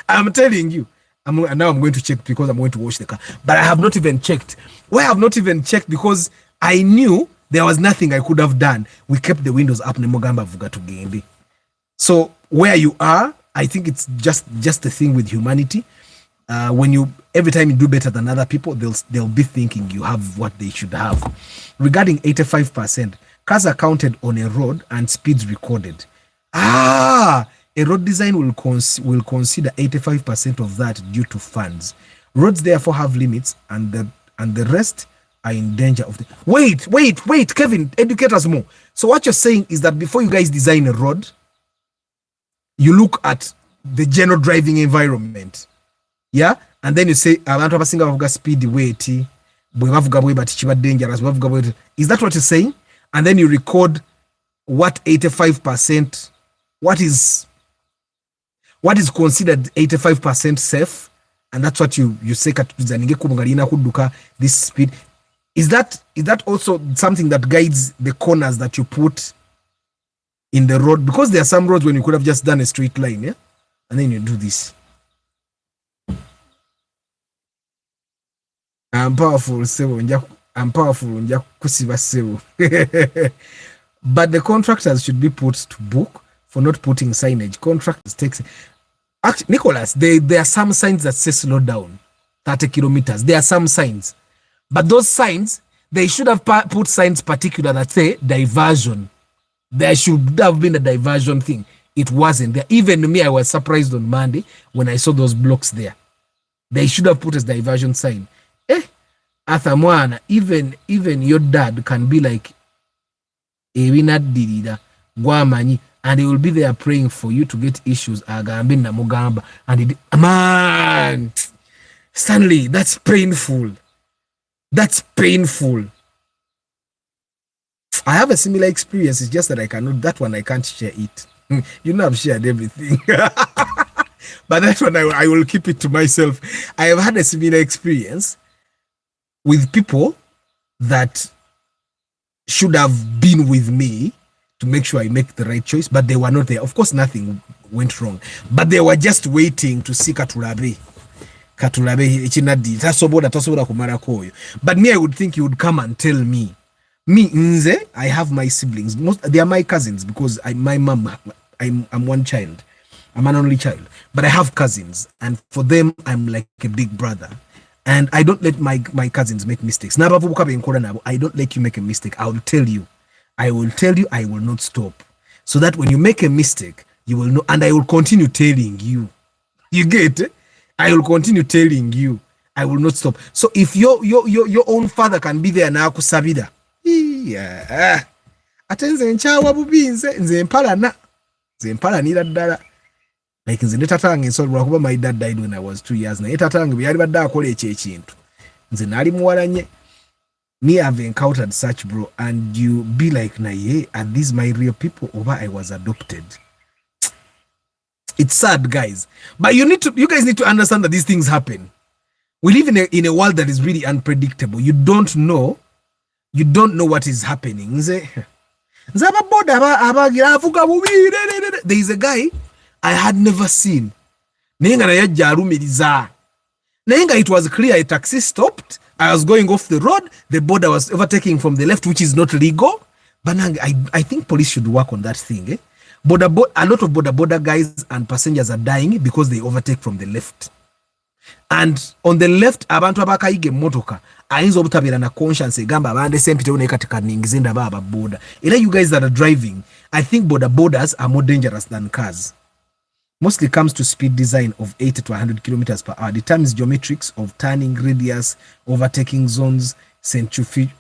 I'm telling you. Now I'm going to check because I'm going to wash the car. But I have not even checked. Why I have not even checked? Because I knew there was nothing I could have done. We kept the windows up. So where you are, I think it's just a thing with humanity. Every time you do better than other people, they'll be thinking you have what they should have. Regarding 85%, cars are counted on a road and speeds recorded. A road design will consider 85% of that due to funds. Roads therefore have limits, and the rest are in danger of the. Wait, Kevin, educate us more. So what you're saying is that before you guys design a road, you look at the general driving environment, yeah, and then you say abantu abasinga bavuga speed weight, bwe bavuga bwe bati kiba dangerous, bavuga bwe. Is that what you're saying? And then you record what 85%, what is considered 85% safe, and that's what you say katuzaninge kumungalina kuduka this speed. Is that also something that guides the corners that you put in the road? Because there are some roads when you could have just done a straight line, yeah, and then you do this. I'm powerful, kusiba sebo. But the contractors should be put to book for not putting signage. Contractors takes. Actually, Nicholas, there are some signs that say slow down, 30 kilometers. There are some signs. But those signs, they should have put signs particular that say diversion. There should have been a diversion thing. It wasn't there. Even me, I was surprised on Monday when I saw those blocks there. They should have put a diversion sign. Athamwana, even your dad can be like, Guamani, and he will be there praying for you to get issues. And man, Stanley, that's painful. That's painful. I have a similar experience. It's just that I can't share it. I've shared everything. But that one, I will keep it to myself. I have had a similar experience with people that should have been with me to make sure I make the right choice, but they were not there. Of course, nothing went wrong, but they were just waiting to see Katulabe. But me, I would think you would come and tell me. Me, Nze, I have my siblings. They are my cousins because my mom, I'm one child. I'm an only child. But I have cousins, and for them, I'm like a big brother. And I don't let my cousins make mistakes. I don't let you make a mistake. I will tell you. I will not stop. So that when you make a mistake, you will know, and I will continue telling you. You get it? I will continue telling you. I will not stop. So if your own father can be there na kusabida. Yeah. Atenze nchawa bubinze nze mpala nira ddala. Like nze netatange so lwakuba my dad died when I was 2 years na etatange byali badde akola ekintu. Nze nali muwalanye. Me, I've encountered such, bro, and you be like, nah, yeah, are these my real people, or I was adopted? It's sad, guys. But you guys need to understand that these things happen. We live in a world that is really unpredictable. You don't know what is happening. There is a guy I had never seen. It was clear a taxi stopped. I was going off the road. The border was overtaking from the left, which is not legal. But I think police should work on that thing. A lot of border guys and passengers are dying because they overtake from the left. And on the left, abantu abakayiga motoka ayinza obutabira na conscience egamba abande sempite unekatika ningizenda baba border. You guys that are driving, I think borders are more dangerous than cars. Mostly comes to speed design of 80 to 100 kilometers per hour. Determines geometrics of turning, radius, overtaking zones, centrifugal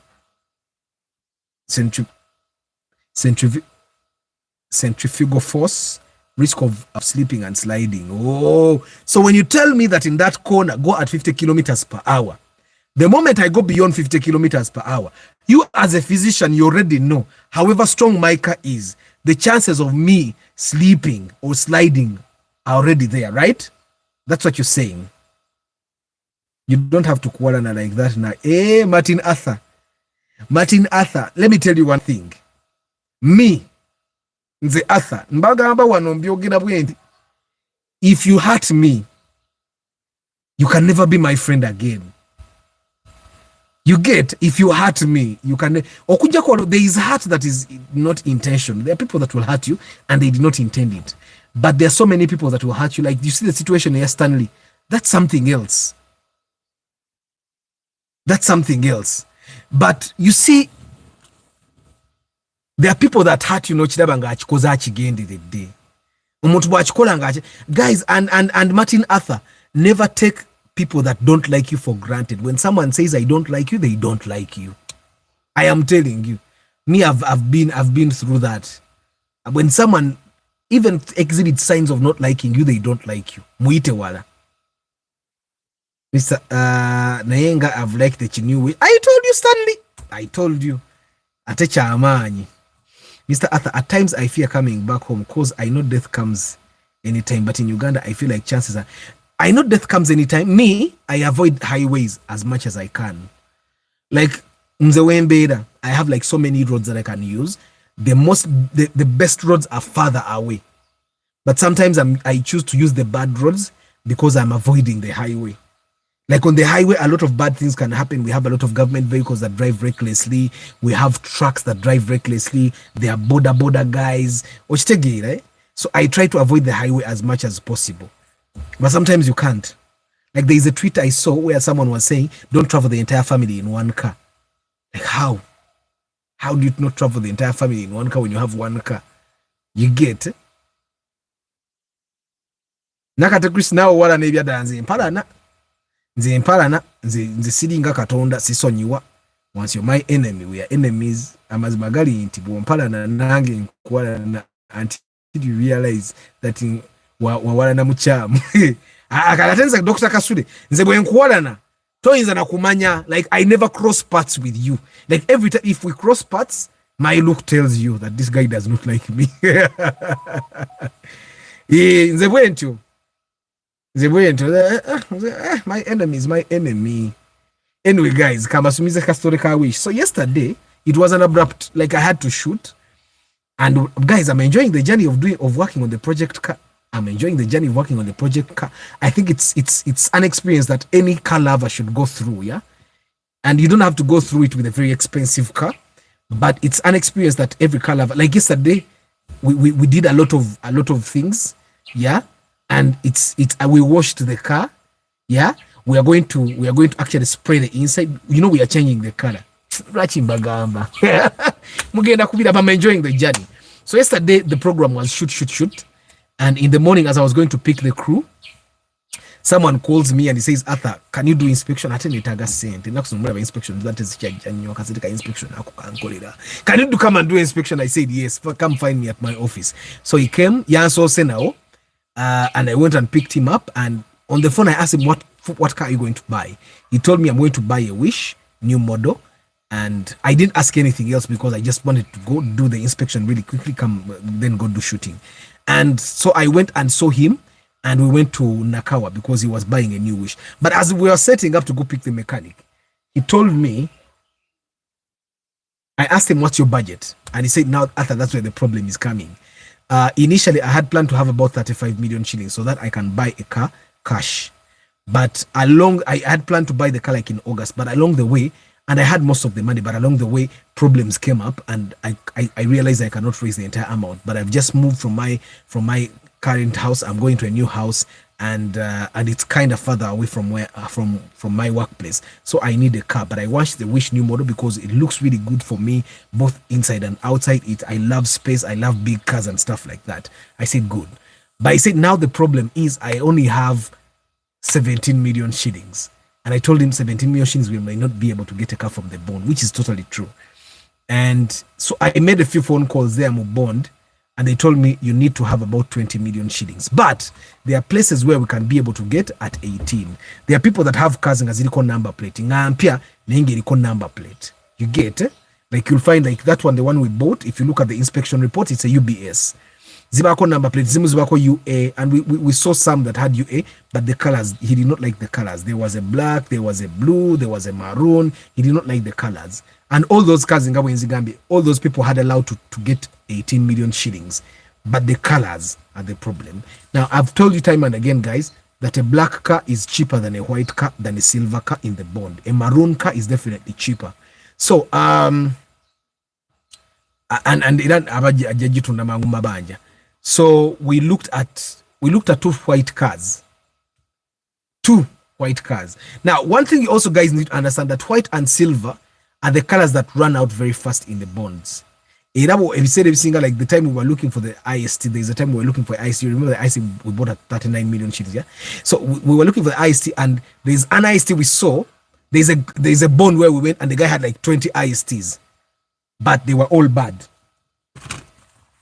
force, risk of slipping and sliding. Oh, so when you tell me that in that corner, go at 50 kilometers per hour, the moment I go beyond 50 kilometers per hour, you as a physician, you already know, however strong my car is, the chances of me slipping or sliding are already there, right? That's what you're saying. You don't have to quarrel like that now. Hey, Martin Arthur, let me tell you one thing. Me, nze Arthur, mbagamba wano mbyogera bwendi. If you hurt me, you can never be my friend again. You get, if you hurt me, you can. There is hurt that is not intention. There are people that will hurt you and they did not intend it. But there are so many people that will hurt you. Like, you see the situation here, Stanley. That's something else. That's something else. But you see, there are people that hurt you, no chidaba nga achikoza achigendi the day. Umuntu bwachikola nga guys, and Martin Arthur, never take people that don't like you for granted. When someone says I don't like you, they don't like you. I am telling you. Me, I've been through that. When someone even exhibits signs of not liking you, they don't like you. Muite wala. Mr. Nayenga, I've liked the Chinue. I told you, Stanley. I told you. Atecha amani. Mr. Arthur, at times I fear coming back home because I know death comes anytime. But in Uganda, I feel like chances are... I know death comes anytime. Me, I avoid highways as much as I can. Like, Mzewembeda, I have like so many roads that I can use. The best roads are farther away. But sometimes I choose to use the bad roads because I'm avoiding the highway. Like on the highway, a lot of bad things can happen. We have a lot of government vehicles that drive recklessly. We have trucks that drive recklessly. There are border guys. Right? So I try to avoid the highway as much as possible. But sometimes you can't. Like, there is a tweet I saw where someone was saying, don't travel the entire family in one car. Like, how? How do you not travel the entire family in one car when you have one car? You get? Nakate Chris now wala nebya danze impalana. Nze impalana, nze siringa katonda sisonyiwa. Once you're my enemy, we are enemies. Amazima gali inti bwompalana nange nkwalana until you realize that in wawala na muchamu. Akalatenza Dr. Kasule, nze bwe nkwalana toyinza na kumanya. Like, I never cross paths with you. Like, every time if we cross paths, my look tells you that this guy does not like me. Nze bwentu. My enemy is my enemy. Anyway, guys, kamasumize ka story ka wish. So yesterday, it was an abrupt, like I had to shoot. And guys, I'm enjoying the journey of working on the project car. I'm enjoying the journey of working on the project car. I think it's an experience that any car lover should go through, yeah? And you don't have to go through it with a very expensive car, but it's an experience that every car lover, like yesterday, we did a lot of things, yeah? And we washed the car, yeah? We are going to actually spray the inside. You know, we are changing the color. Rachimbagamba. Mugenda kubira, but I'm enjoying the journey. So yesterday the program was shoot. And in the morning, as I was going to pick the crew, someone calls me and he says, Arthur, can you do inspection? Can you do inspection? Can you come and do inspection? I said, yes, come find me at my office. So he came, and I went and picked him up. And on the phone, I asked him, what car are you going to buy? He told me I'm going to buy a Wish, new model. And I didn't ask anything else because I just wanted to go do the inspection really quickly, then go do shooting. And so I went and saw him, and we went to Nakawa because he was buying a new Wish. But as we were setting up to go pick the mechanic, he told me, I asked him, what's your budget? And he said, now, Arthur, that's where the problem is coming. Initially, I had planned to have about 35 million shillings so that I can buy a car cash. But I had planned to buy the car like in August, but along the way, and I had most of the money, but along the way, problems came up, and I realized I cannot raise the entire amount. But I've just moved from my current house. I'm going to a new house, and it's kind of further away from my workplace. So I need a car, but I watched the Wish new model because it looks really good for me, both inside and outside. I love space. I love big cars and stuff like that. I said good. But I said, now the problem is I only have 17 million shillings. And I told him 17 million shillings, we may not be able to get a car from the bond, which is totally true. And so I made a few phone calls there, Bond, and they told me you need to have about 20 million shillings. But there are places where we can be able to get at 18. There are people that have cars and number plate. Number plate. You get, like you'll find like that one, the one we bought, if you look at the inspection report, it's a UBS. Zibako number plate, Zibako UA, and we saw some that had UA, but the colors, he did not like the colors. There was a black, there was a blue, there was a maroon. He did not like the colors. And all those cars in Zimbabwe, all those people had allowed to get 18 million shillings. But the colors are the problem. Now, I've told you time and again, guys, that a black car is cheaper than a white car, than a silver car in the bond. A maroon car is definitely cheaper. So, so we looked at two white cars. Two white cars. Now, one thing you also guys need to understand that white and silver are the colors that run out very fast in the bonds. If you said every single, like the time we were looking for the IST, there's a time we were looking for IST. You remember the IST we bought at 39 million shillings, yeah? So we were looking for the IST, and there's an IST we saw. There's a bond where we went and the guy had like 20 ISTs, but they were all bad.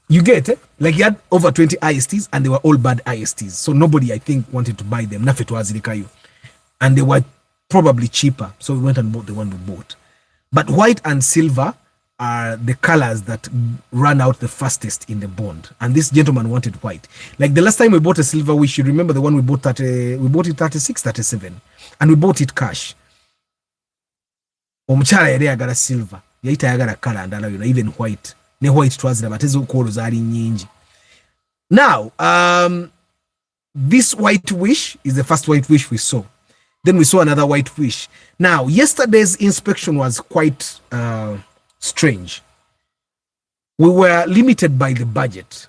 You get it? Like he had over 20 ISTs and they were all bad ISTs. So nobody, I think, wanted to buy them. And they were probably cheaper. So we went and bought the one we bought. But white and silver are the colors that run out the fastest in the bond. And this gentleman wanted white. Like the last time we bought a silver wish, you remember the one we bought we bought it 36, 37. And we bought it cash. Omuchala yari agara silver. Yaita yagara color and even white. Ne white twazira batezo kolo zali nyingi. Now, this white wish is the first white wish we saw. Then we saw another white wish. Now, yesterday's inspection was quite strange. We were limited by the budget.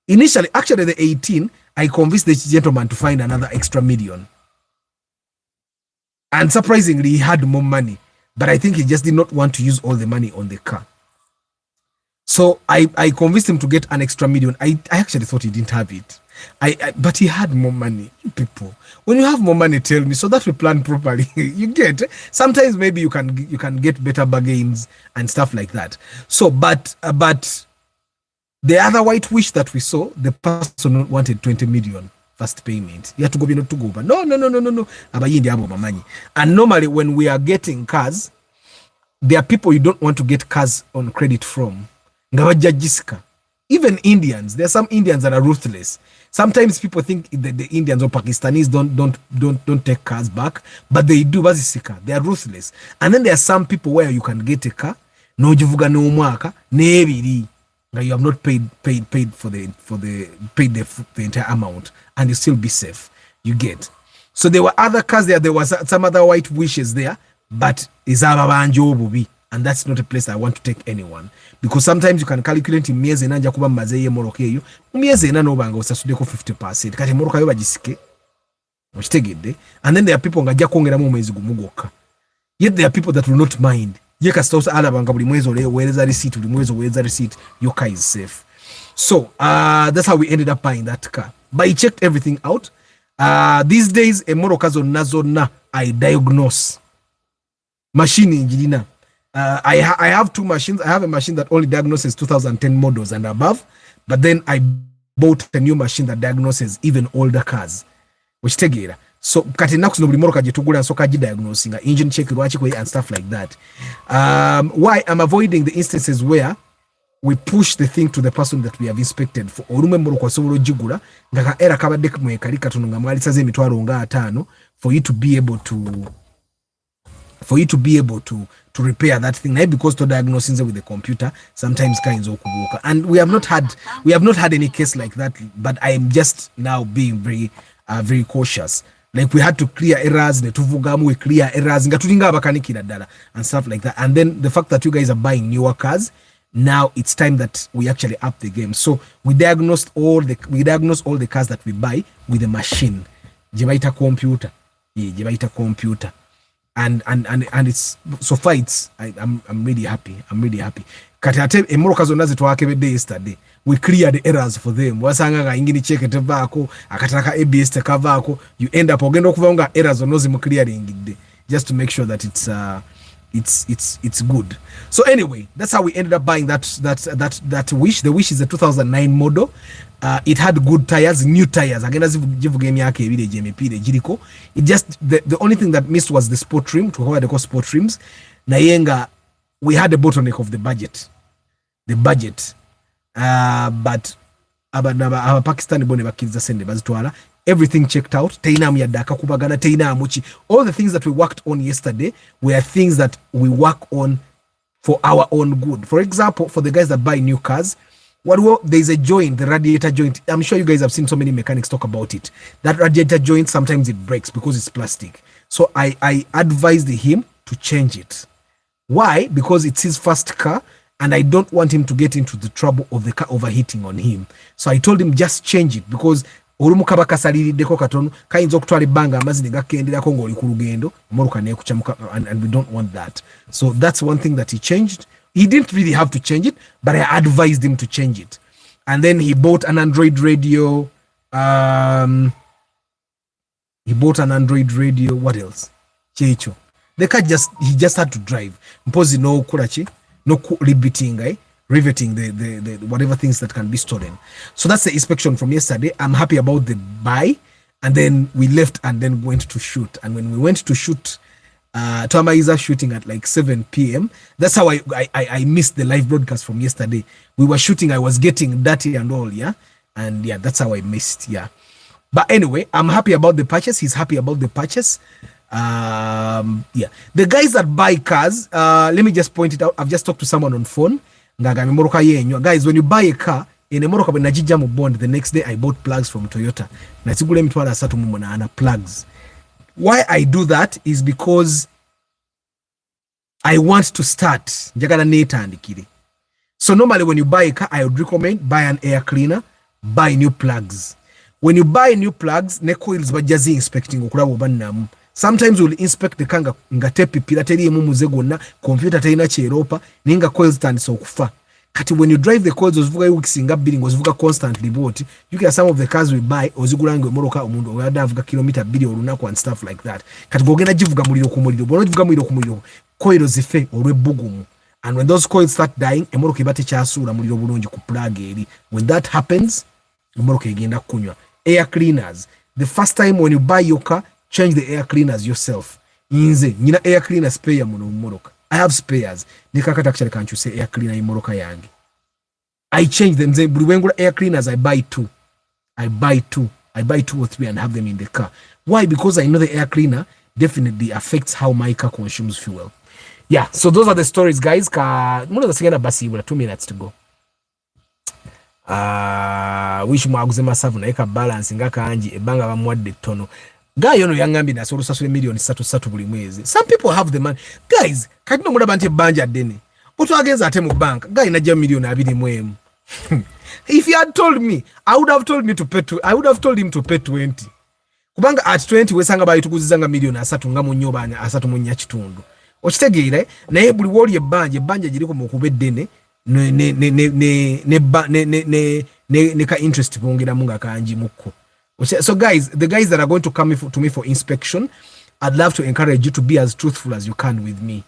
Initially, actually the 18, I convinced the gentleman to find another extra million. And surprisingly, he had more money. But I think he just did not want to use all the money on the car. So I convinced him to get an extra million. I actually thought he didn't have it. But he had more money. People, when you have more money, tell me so that we plan properly. You get, sometimes maybe you can get better bargains and stuff like that. So, but the other white wish that we saw, the person wanted 20 million first payment. You have to go, not to go, but no. And normally when we are getting cars, there are people you don't want to get cars on credit from. Even Indians, there are some Indians that are ruthless. Sometimes people think that the Indians or Pakistanis don't take cars back, but they do. They are ruthless. And then there are some people where you can get a car, no jivuga no mwaka, nebiri. You have not paid the entire amount, and you still be safe. You get. So there were other cars there. There was some other white wishes there, but and that's not a place I want to take anyone, because sometimes you can calculate in miezi nanja kuba mazeye moroke yo miezi na no banga usasudeko 50% kati moroka yo bagisike mukitegedde. And then there are people ngajja kwongera mu mwezi gumugoka, yet there are people that will not mind. Ye kasita alabanga buli mwezi oweereza receipt, buli mwezi oweereza receipt, your car is safe. So that's how we ended up buying that car. But I checked everything out. These days emoroka zonna I diagnose machine engineer. I have two machines. I have a machine that only diagnoses 2010 models and above, but then I bought a new machine that diagnoses even older cars. Which tegera. So kati naku no buli moroka jetugula so kaji diagnosing engine check and stuff like that. Why I'm avoiding the instances where we push the thing to the person that we have inspected for olume moroka sobolo jigula ngaka era kabadde kumwekali katono nga mwali saze emitwalo nga 5 for you to be able to repair that thing, because to diagnosing with the computer sometimes kinds of kubuka. And we have not had any case like that, but I am just now being very cautious. Like we had to clear errors, we clear errors and stuff like that. And then the fact that you guys are buying newer cars, now it's time that we actually up the game. So we diagnose all the cars that we buy with a machine. Jebaita computer. And it's so far I'm really happy. Kati ate emoroka zonna zetwakebedde yesterday we clear the errors for them. Wasanga nga ingini check tevako, akataka ABS tekavako, you end up ogenda okuva nga errors onozi mu clearing just to make sure that it's good. So anyway, that's how we ended up buying that Wish. The Wish is a 2009 model. It had good tires, new tires. Again, as it just the only thing that missed was the sport trim. To how they call sport trims. Nayenga, we had a bottleneck of the budget. But our Pakistani bone bakiriza sende bazitwala. Everything checked out. Teina myadaka kubagana teina muchi. All the things that we worked on yesterday were things that we work on for our own good. For example, for the guys that buy new cars, there's a joint, the radiator joint. I'm sure you guys have seen so many mechanics talk about it. That radiator joint, sometimes it breaks because it's plastic. So I advised him to change it. Why? Because it's his first car and I don't want him to get into the trouble of the car overheating on him. So I told him just change it because olumukaba kasalirideko katono kayinza okutwala ebbanga amazzi negakenderako ng'oli ku lugendo omoluka nekuchamuka, and we don't want that. So that's one thing that he changed. He didn't really have to change it, but I advised him to change it. And then he bought an Android radio. What else? Checho. The car he just had to drive. Mpozi no kurachi, no riveting the whatever things that can be stolen. So that's the inspection from yesterday. I'm happy about the buy. And then we left and then went to shoot. And when we went to shoot, Tama is shooting at like 7 p.m. That's how I missed the live broadcast from yesterday. We were shooting, I was getting dirty and all, yeah. And yeah, that's how I missed, yeah. But anyway, I'm happy about the purchase. He's happy about the purchase. Yeah. The guys that buy cars, let me just point it out. I've just talked to someone on phone. Guys, when you buy a car, in a Morocco Najijamu bond, the next day I bought plugs from Toyota. Plugs. Why I do that is because I want to start. So normally when you buy a car, I would recommend buy an air cleaner, buy new plugs. When you buy new plugs, ne coils bajazi inspecting okulaba obanamu. Sometimes we'll inspect the car ngate pipira teri emu muze gonna, computer terina kyeropa, ninga coils tandisa okufa. Kati when you drive the coils ozivuga yukisinga billing ozivuga constantly boti, you get some of the cars we buy ozigulange moroka omundu oyada avuga kilometer bili olunaku and stuff like that. Kati gogenda jivuga muliro ku muliro, bono jivuga muliro ku muliro, coil zife olwebugumu. And when those coils start dying, emoroka ibate kyasula muliro bulungi ku plug eri. When that happens, emoroka egenda kunywa. Air cleaners. The first time when you buy your car, change the air cleaners yourself. Inze, nina air cleaner spare muno moroka. I have spares. Nikakata actually can't you say air cleaner in moroka yangi. I change them. Buliwengula air cleaners, I buy two. I buy two or three and have them in the car. Why? Because I know the air cleaner definitely affects how my car consumes fuel. Yeah, so those are the stories, guys. Muna the second basi 2 minutes to go. Wish mwaguze masavu na eka balance ngaka anji ebanga bamwadde tono. Guy yono yangambi na solo sasule million 3 buli mwezi. Some people have the money. Guys, kati no mudaba nti banja deni. Oto agenza ate mu bank. Guy najja million 2 mwemu. If he had told me, I would have told him to pay 20. Kubanga at 20 wesanga bayituguzizanga million 3 nga mu nyoba 3 mu nya kitundu. Okitegeere naye buli woli ebanja giriko mu kubeddene ne ka interest bongera munga kanji mukko. So guys, the guys that are going to come to me for inspection, I'd love to encourage you to be as truthful as you can with me.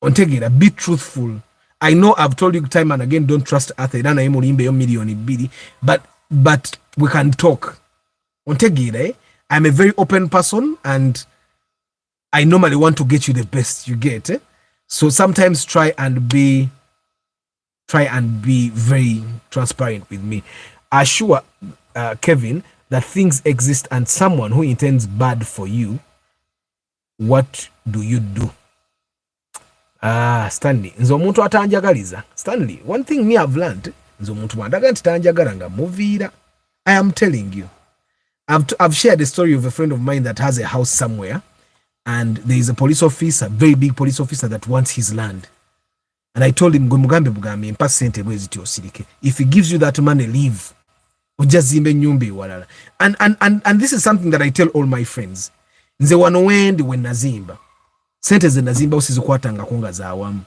Ontegera, be truthful. I know I've told you time and again, don't trust Athena imulimbe yo million ibili, but we can talk. Ontegera, I'm a very open person and I normally want to get you the best you get. So sometimes try and be very transparent with me. Assure Kevin that things exist and someone who intends bad for you, what do you do? Stanley, nzo omuntu atanjagaliza. Stanley, one thing me I've learned, nzo omuntu wandaga ntitanjagala nga muviira. I am telling you. I've shared a story of a friend of mine that has a house somewhere and there is a police officer, very big police officer that wants his land. And I told him, mpa sente bwezi osirike. If he gives you that money, leave. Ojazimbe nyumba walala. And this is something that I tell all my friends. Nze wano wendi when nazimba. Sente ze nazimba usizikwatanga kunga za awamu.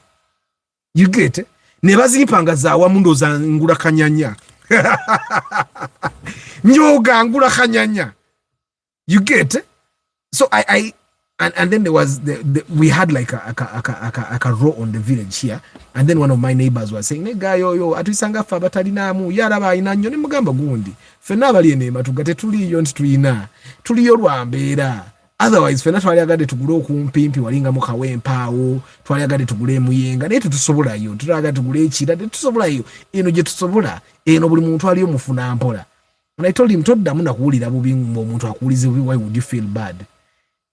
You get it? ne bazipanga za awamu ndoza ngula kanyanya njoga ngula kanyanya, you get it? So and then there was we had like a row on the village here, and then one of my neighbors was saying, "Nega yo atusanga fa batalinamu yaraba ina nyo ne mugamba gundi fena bali enema tugate tuliyo ntuyina tuliyo lwambeera, otherwise fena twali agade tugule okumpimpi walinga mu kawempaawo, twali agade tugule muyenga naye tusobolayo, tulaga tugule ekira tusobolayo, eno gye tusobola eno buli muntu aliyo mufuna mpola." And I told him toddamu nakuwulira bubi omuntu akuwulize bubi, why would you feel bad?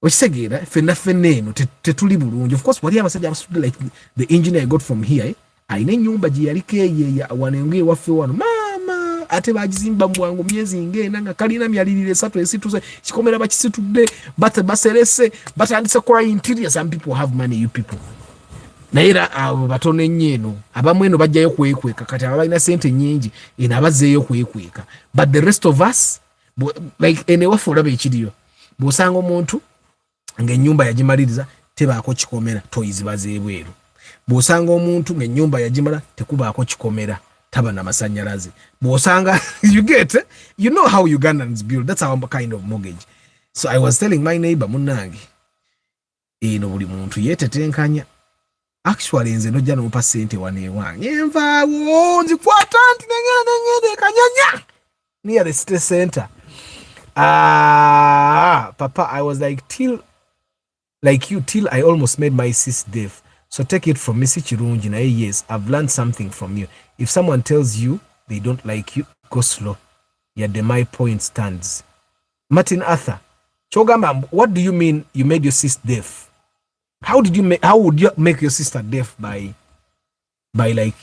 Okisegeera fena eno tetuli bulungi. Of course wali abasajja abasudde like the engineer I got from here, ayina ennyumba gye yaliko eyeya wanenge waffe wano maama ate bagizimba mwangu myezi ngenda nga kalina myalirire 3 esituze kikomera bakisitudde baserese batandise kola interior. Some people have money, you people naye era abo batono ennyo abamu eno bajjayo kwekweka, kati abalina sente nyingi eno abazzeeyo kwekweka, but the rest of us like enewaffe olaba ekiriyo bw'osanga omuntu ng'ennyumba yagimaliriza tebaako kikomera toyiziba z'ebweru, bw'osanga omuntu ng'ennyumba yagimala tekubaako kikomera taba na masannyalaze, bw'osanga you get it? You know how Ugandans build, that's our kind of mortgage. So I was telling my neighbor munnange eno buli muntu yeetetenkanya. Actually nze nojja n'omupa ssente waneewange envaawo nzikwata nti nengende kanyanya near the city center. Papa, I was like till I almost made my sis deaf. So take it from me, Chirunji. Yes, I've learned something from you. If someone tells you they don't like you, go slow. Yeah, my point stands. Martin Arthur, Chogamba, what do you mean you made your sis deaf? How would you make your sister deaf by like,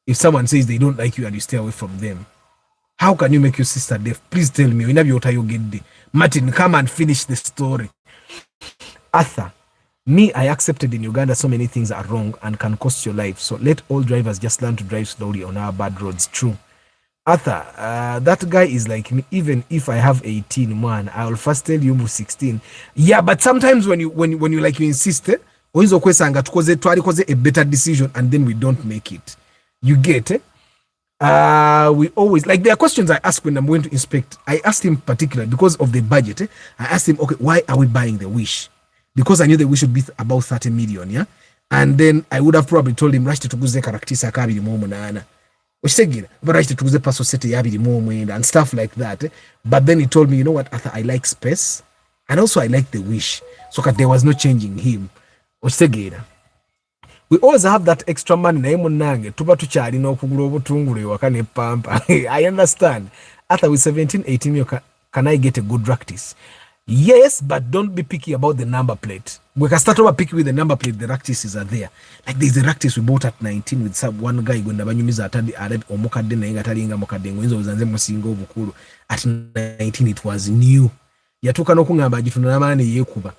if someone says they don't like you and you stay away from them? How can you make your sister deaf? Please tell me. Martin, come and finish the story. Arthur, me, I accepted in Uganda so many things are wrong and can cost your life. So let all drivers just learn to drive slowly on our bad roads. True. Arthur, that guy is like me. Even if I have 18, man, I will first tell you 16. Yeah, but sometimes when you like you insist, cause a better decision and then we don't make it. You get it? We always like there are questions I ask when I'm going to inspect. I asked him particularly because of the budget. I asked him, okay, why are we buying the Wish? Because I knew the Wish would be about 30 million, yeah. And then I would have probably told him, "Rush to tuguze karaktisa kabiri mu munana." But rush to tuguze paso sete yabiri mu mwenda and stuff like that. But then he told me, you know what, Arthur, I like space, and also I like the Wish. So there was no changing him. We always have that extra money naye munnange tuba tukyalina okugula obutungulu ewaka ne pampa. I understand. Arthur, with 17, 18 million, can I get a good practice? Yes, but don't be picky about the number plate. We can start over picky with the number plate. The practices are there. Like there's a practice we bought at 19 with one guy going banyumiza atadi arab omukadde naye atalinga mukadde ngoyinza ozanze musinga obukulu. At 19 it was new. Yatuka n'okungamba agitunda n'amaani yeekuba.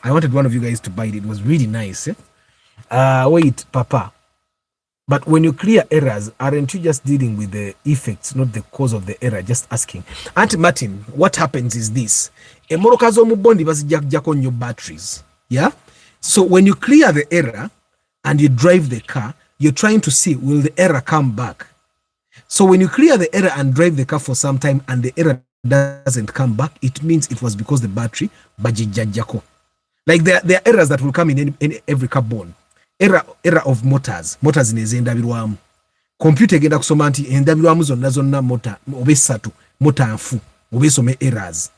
I wanted one of you guys to buy it. It was really nice. Wait, Papa. But when you clear errors, aren't you just dealing with the effects, not the cause of the error? Just asking. Auntie Martin, what happens is this. Emorokazo mubondi bazijjako on your batteries. Yeah? So when you clear the error and you drive the car, you're trying to see, will the error come back? So when you clear the error and drive the car for some time and the error doesn't come back, it means it was because the battery bajijjako. Like there are errors that will come in every carbon. Error of motors nezendabirwamu. Computer egenda kusoma nti endabirwamu zonna mota obesatu mota nfu obesome errors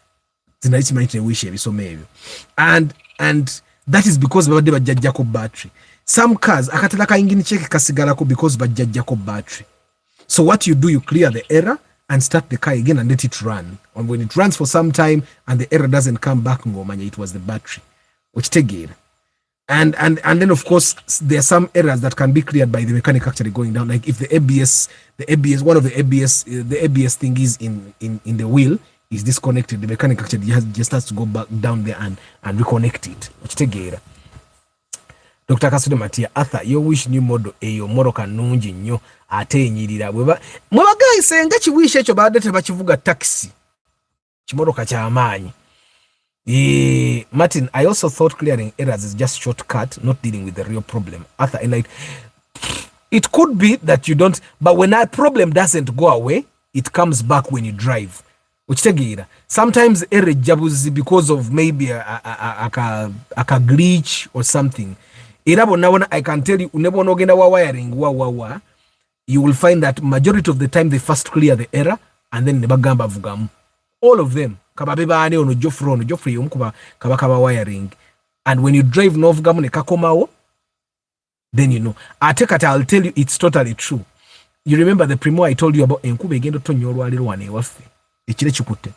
zinali kimanyite wishe ebisome ebyo, and that is because babadde bajjajjako battery. Some cars akatala ka engine check kasigalako because bajjajjako battery. So what you do, you clear the error and start the car again and let it run. And when it runs for some time and the error doesn't come back, ngomanya it was the battery which tegera. And then of course there are some errors that can be cleared by the mechanic actually going down. Like if the ABS one of the ABS thing is in the wheel is disconnected, the mechanic actually just has to go back down there and reconnect it. Which tegera. Dr. Kasude Matia, Arthur, your Wish new model eyo moroka nungi nnyo ate enyirira bweba guys senga kiwishe ekyo badde bakivuga taxi kimoroka ky'amaanyi. Martin, I also thought clearing errors is just shortcut, not dealing with the real problem. Arthur, and like, It could be that you don't, but when that problem doesn't go away, it comes back when you drive. Sometimes because of maybe a glitch or something. I can tell you, wiring, you will find that majority of the time they first clear the error and then nebagamba vugamu. All of them. Wiring. And when you drive novugamu ne kakomao, then you know. I'll tell you it's totally true. You remember the Primo I told you about enkube egendo tonyorwaliro wane wafe. Ekire chikute.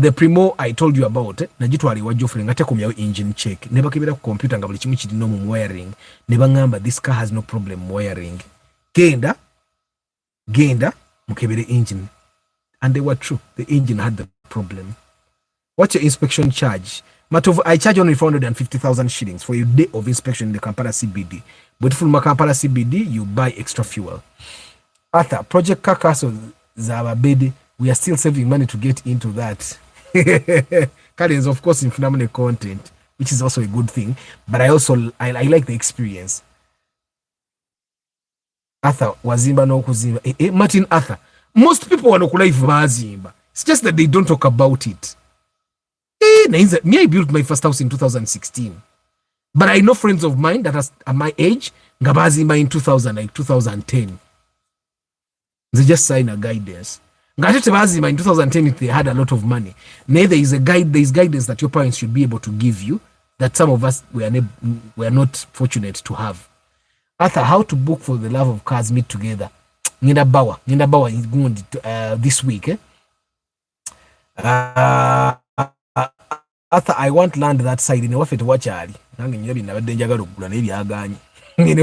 The Primo I told you about najitwali wa Geoffrey ngate kumyawo engine check. Neba kibera ku computer nga buli kimu kirino mu wiring. Neba ngamba this car has no problem wiring. Genda mukebere engine. And they were true. The engine had the problem. What's your inspection charge? Matovu, I charge only 450,000 shillings for a day of inspection in the Kampala CBD. Beautiful Kampala CBD, you buy extra fuel. Arthur, Project Kakaso Zababede, we are still saving money to get into that. Currents, of course, in phenomenal content, which is also a good thing. But I like the experience. Arthur, wazimba no kuzimba. Martin Arthur, most people want to live bazimba. It's just that they don't talk about it. Me, I built my first house in 2016. But I know friends of mine that are at my age, ngabazimba in 2010. They just sign a guidance. Ngatete bazimba in 2010 if they had a lot of money. Now there is guidance that your parents should be able to give you that some of us we are not fortunate to have. Arthur, how to book for the love of cars meet together? Ninda Bawa is going this week. Arthur, I want land that side in wafe to watch ali. Nange nyabi nabadde njagala okugula naye byaganye. Ngene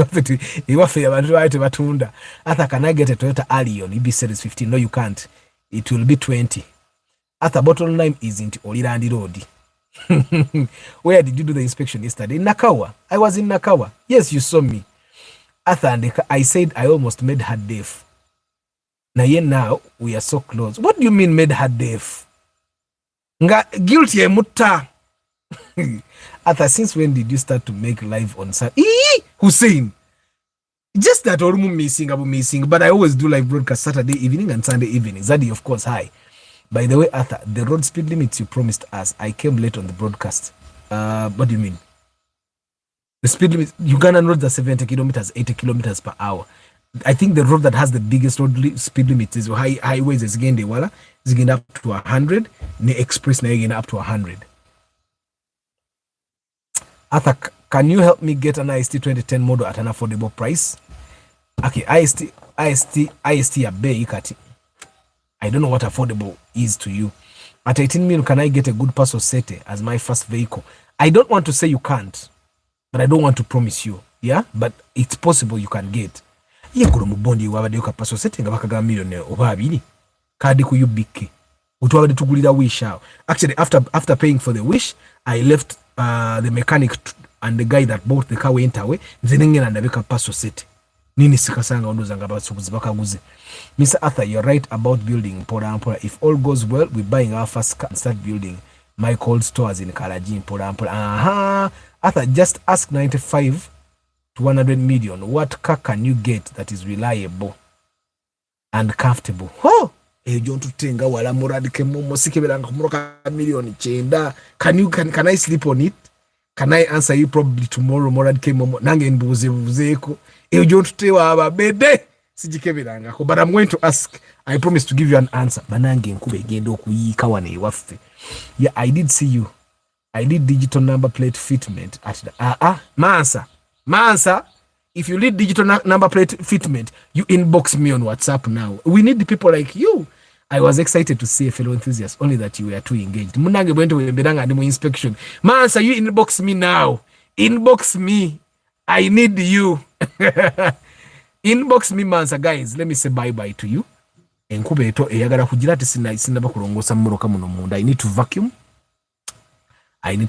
wafe abantu baite batunda. Arthur, can I get a Toyota Allion EB series 15? No, you can't. It will be 20. Arthur, bottom line isn't Olirandi Road. Where did you do the inspection yesterday? In Nakawa. I was in Nakawa. Yes, you saw me. Arthur, and I said I almost made her deaf. Now we are so close. What do you mean made her deaf? Guilty mutta. Arthur, since when did you start to make live on Sunday? Hussein. Just that or missing, but I always do live broadcast Saturday evening and Sunday evening. Zaddy, of course, hi. By the way, Arthur, the road speed limits you promised us, I came late on the broadcast. What do you mean? The speed limit, Ugandan roads are 70 kilometers, 80 kilometers per hour. I think the road that has the biggest road speed limit is highways is again the is getting up to 100. The express now getting up to 100. Arthur, can you help me get an IST 2010 model at an affordable price? Okay, IST a bay kati. I don't know what affordable is to you. At 18 million, can I get a good Paso Sete as my first vehicle? I don't want to say you can't, but I don't want to promise you. Yeah, but it's possible you can get. Yeguro mubondi wabade yoka Paso Sete nga bakaga million oba abiri. Kadi ku UBK. Utwabade tugulira wish out. Actually, after paying for the wish, I left the mechanic and the guy that bought the car went away. Zenengena ndabeka Paso Sete. Nini sikasanga ondoza nga basubuzi bakaguze. Mr. Arthur, you're right about building Pora. If all goes well, we're buying our first car and start building my cold stores in Karaji in Pora. Arthur, just ask 95 to 100 million. What car can you get that is reliable and comfortable? Oh, tenga wala muradike momo sikebelanga kumuroka million chenda. Can I sleep on it? Can I answer you probably tomorrow? Muradike momo nange mbuzeko. But I'm going to ask. I promise to give you an answer. Yeah, I did see you. I did digital number plate fitment at the Mansa. If you need digital number plate fitment, you inbox me on WhatsApp now. We need people like you. I was excited to see a fellow enthusiast, only that you were too engaged. Munange went to inspection. Mansa, you inbox me now. Inbox me. I need you. Inbox me, Mansa, guys. Let me say bye-bye to you. I need to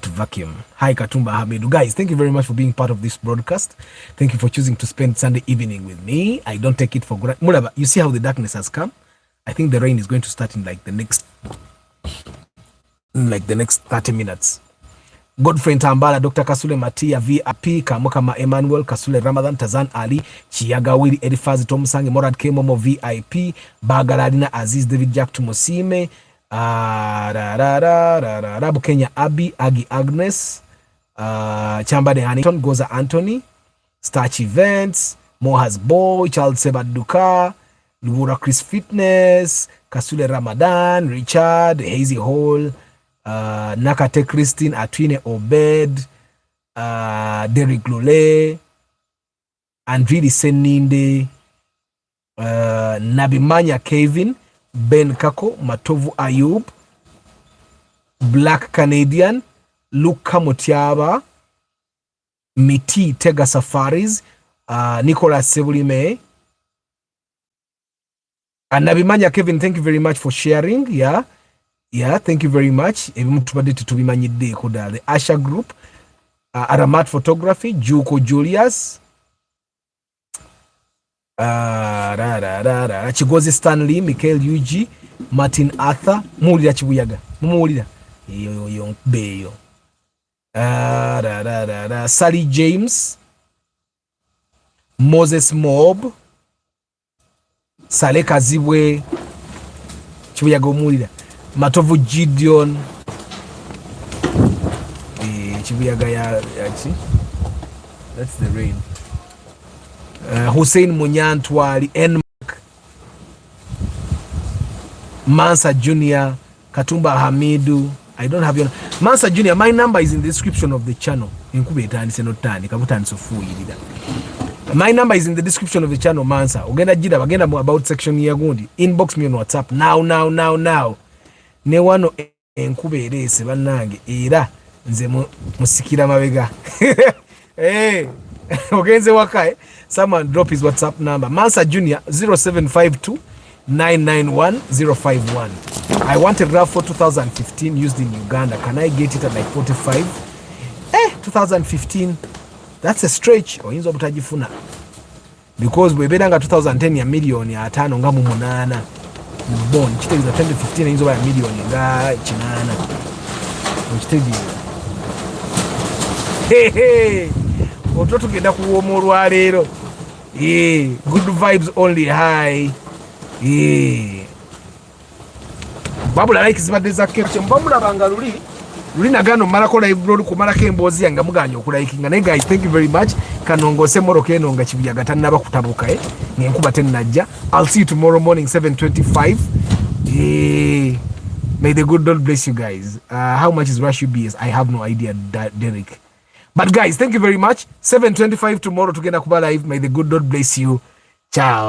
vacuum. Hi, Katumba Hamidu. Guys, thank you very much for being part of this broadcast. Thank you for choosing to spend Sunday evening with me. I don't take it for granted. Mulaba, you see how the darkness has come? I think the rain is going to start in like the next 30 minutes. Godfrey Tambala, Dr. Kasule Matia, VIP, Kamukama Emmanuel, Kasule Ramadan, Tazan Ali, Chiaga Willi, Edifazi Tomusangi, Morad Kemomo, VIP, Bagaladina Aziz, David Jack Tumosime, Rabu Kenya Abi, Agi Agnes, Chamba de Huntington, Goza Anthony, Starch Events, Mohas Boy, Charles Sebaduka, Lugura Chris Fitness, Kasule Ramadan, Richard, Hazy Hall, Nakate Christine, Atwine Obed, Derek Lule, Andridi Seninde, Nabimanya Kevin, Ben Kako, Matovu Ayub, Black Canadian, Luka Motiaba, Miti Tega Safaris, Nicholas Sebulime, and Nabimanya Kevin, thank you very much for sharing. Yeah, thank you very much. The Asha Group, Aramat Photography, Juko Julius, Chigozi Stanley, Michael Yuji, Martin Arthur, Mulida Chibuyaga, Mulida, Beyo, Sally James, Moses Mob, Saleka Zibwe, Chibuyaga Mulida. Matovu Gideon, Chibuyaga yachi. That's the rain. Hussein Munyantwali, Enmark, Mansa Junior, Katumba Hamidu. I don't have your Mansa Junior. My number is in the description of the channel. My number is in the description of the channel. Mansa. Ugenda jida bagenda about section ya gundi. Inbox me on WhatsApp now. Ne wano enkuba erese bannange era nze musikira mabega ogenze wakae. Someone drop his WhatsApp number. Mansa Junior 0752 991 051. I want a RAV4 2015 used in Uganda. Can I get it at like 45? 2015, that's a stretch. Oyinza obutajifuna because bwebedanga 2010 ya milioni ya 5 nga mu 8 bon kitegeeza 2015 ayinza oba ya milioni nga 8 okitegeeza otwo tugenda kuwooma olwaleero good vibes only high babula like zibadde za keche mbamulabanga luli nagano malako live road kumalako emboozi yange muganya okulayikinga naye guys thank you very much kanongose moroke eno nga kibuyaga tannaba kutabuka ngenkuba tennajja. I'll see you tomorrow morning 7:25. May the good Lord bless you guys. How much is Rush UBS? I have no idea, Derek. But guys, thank you very much. 7:25 tomorrow tugenda kuba live. May the good Lord bless you. Ciao.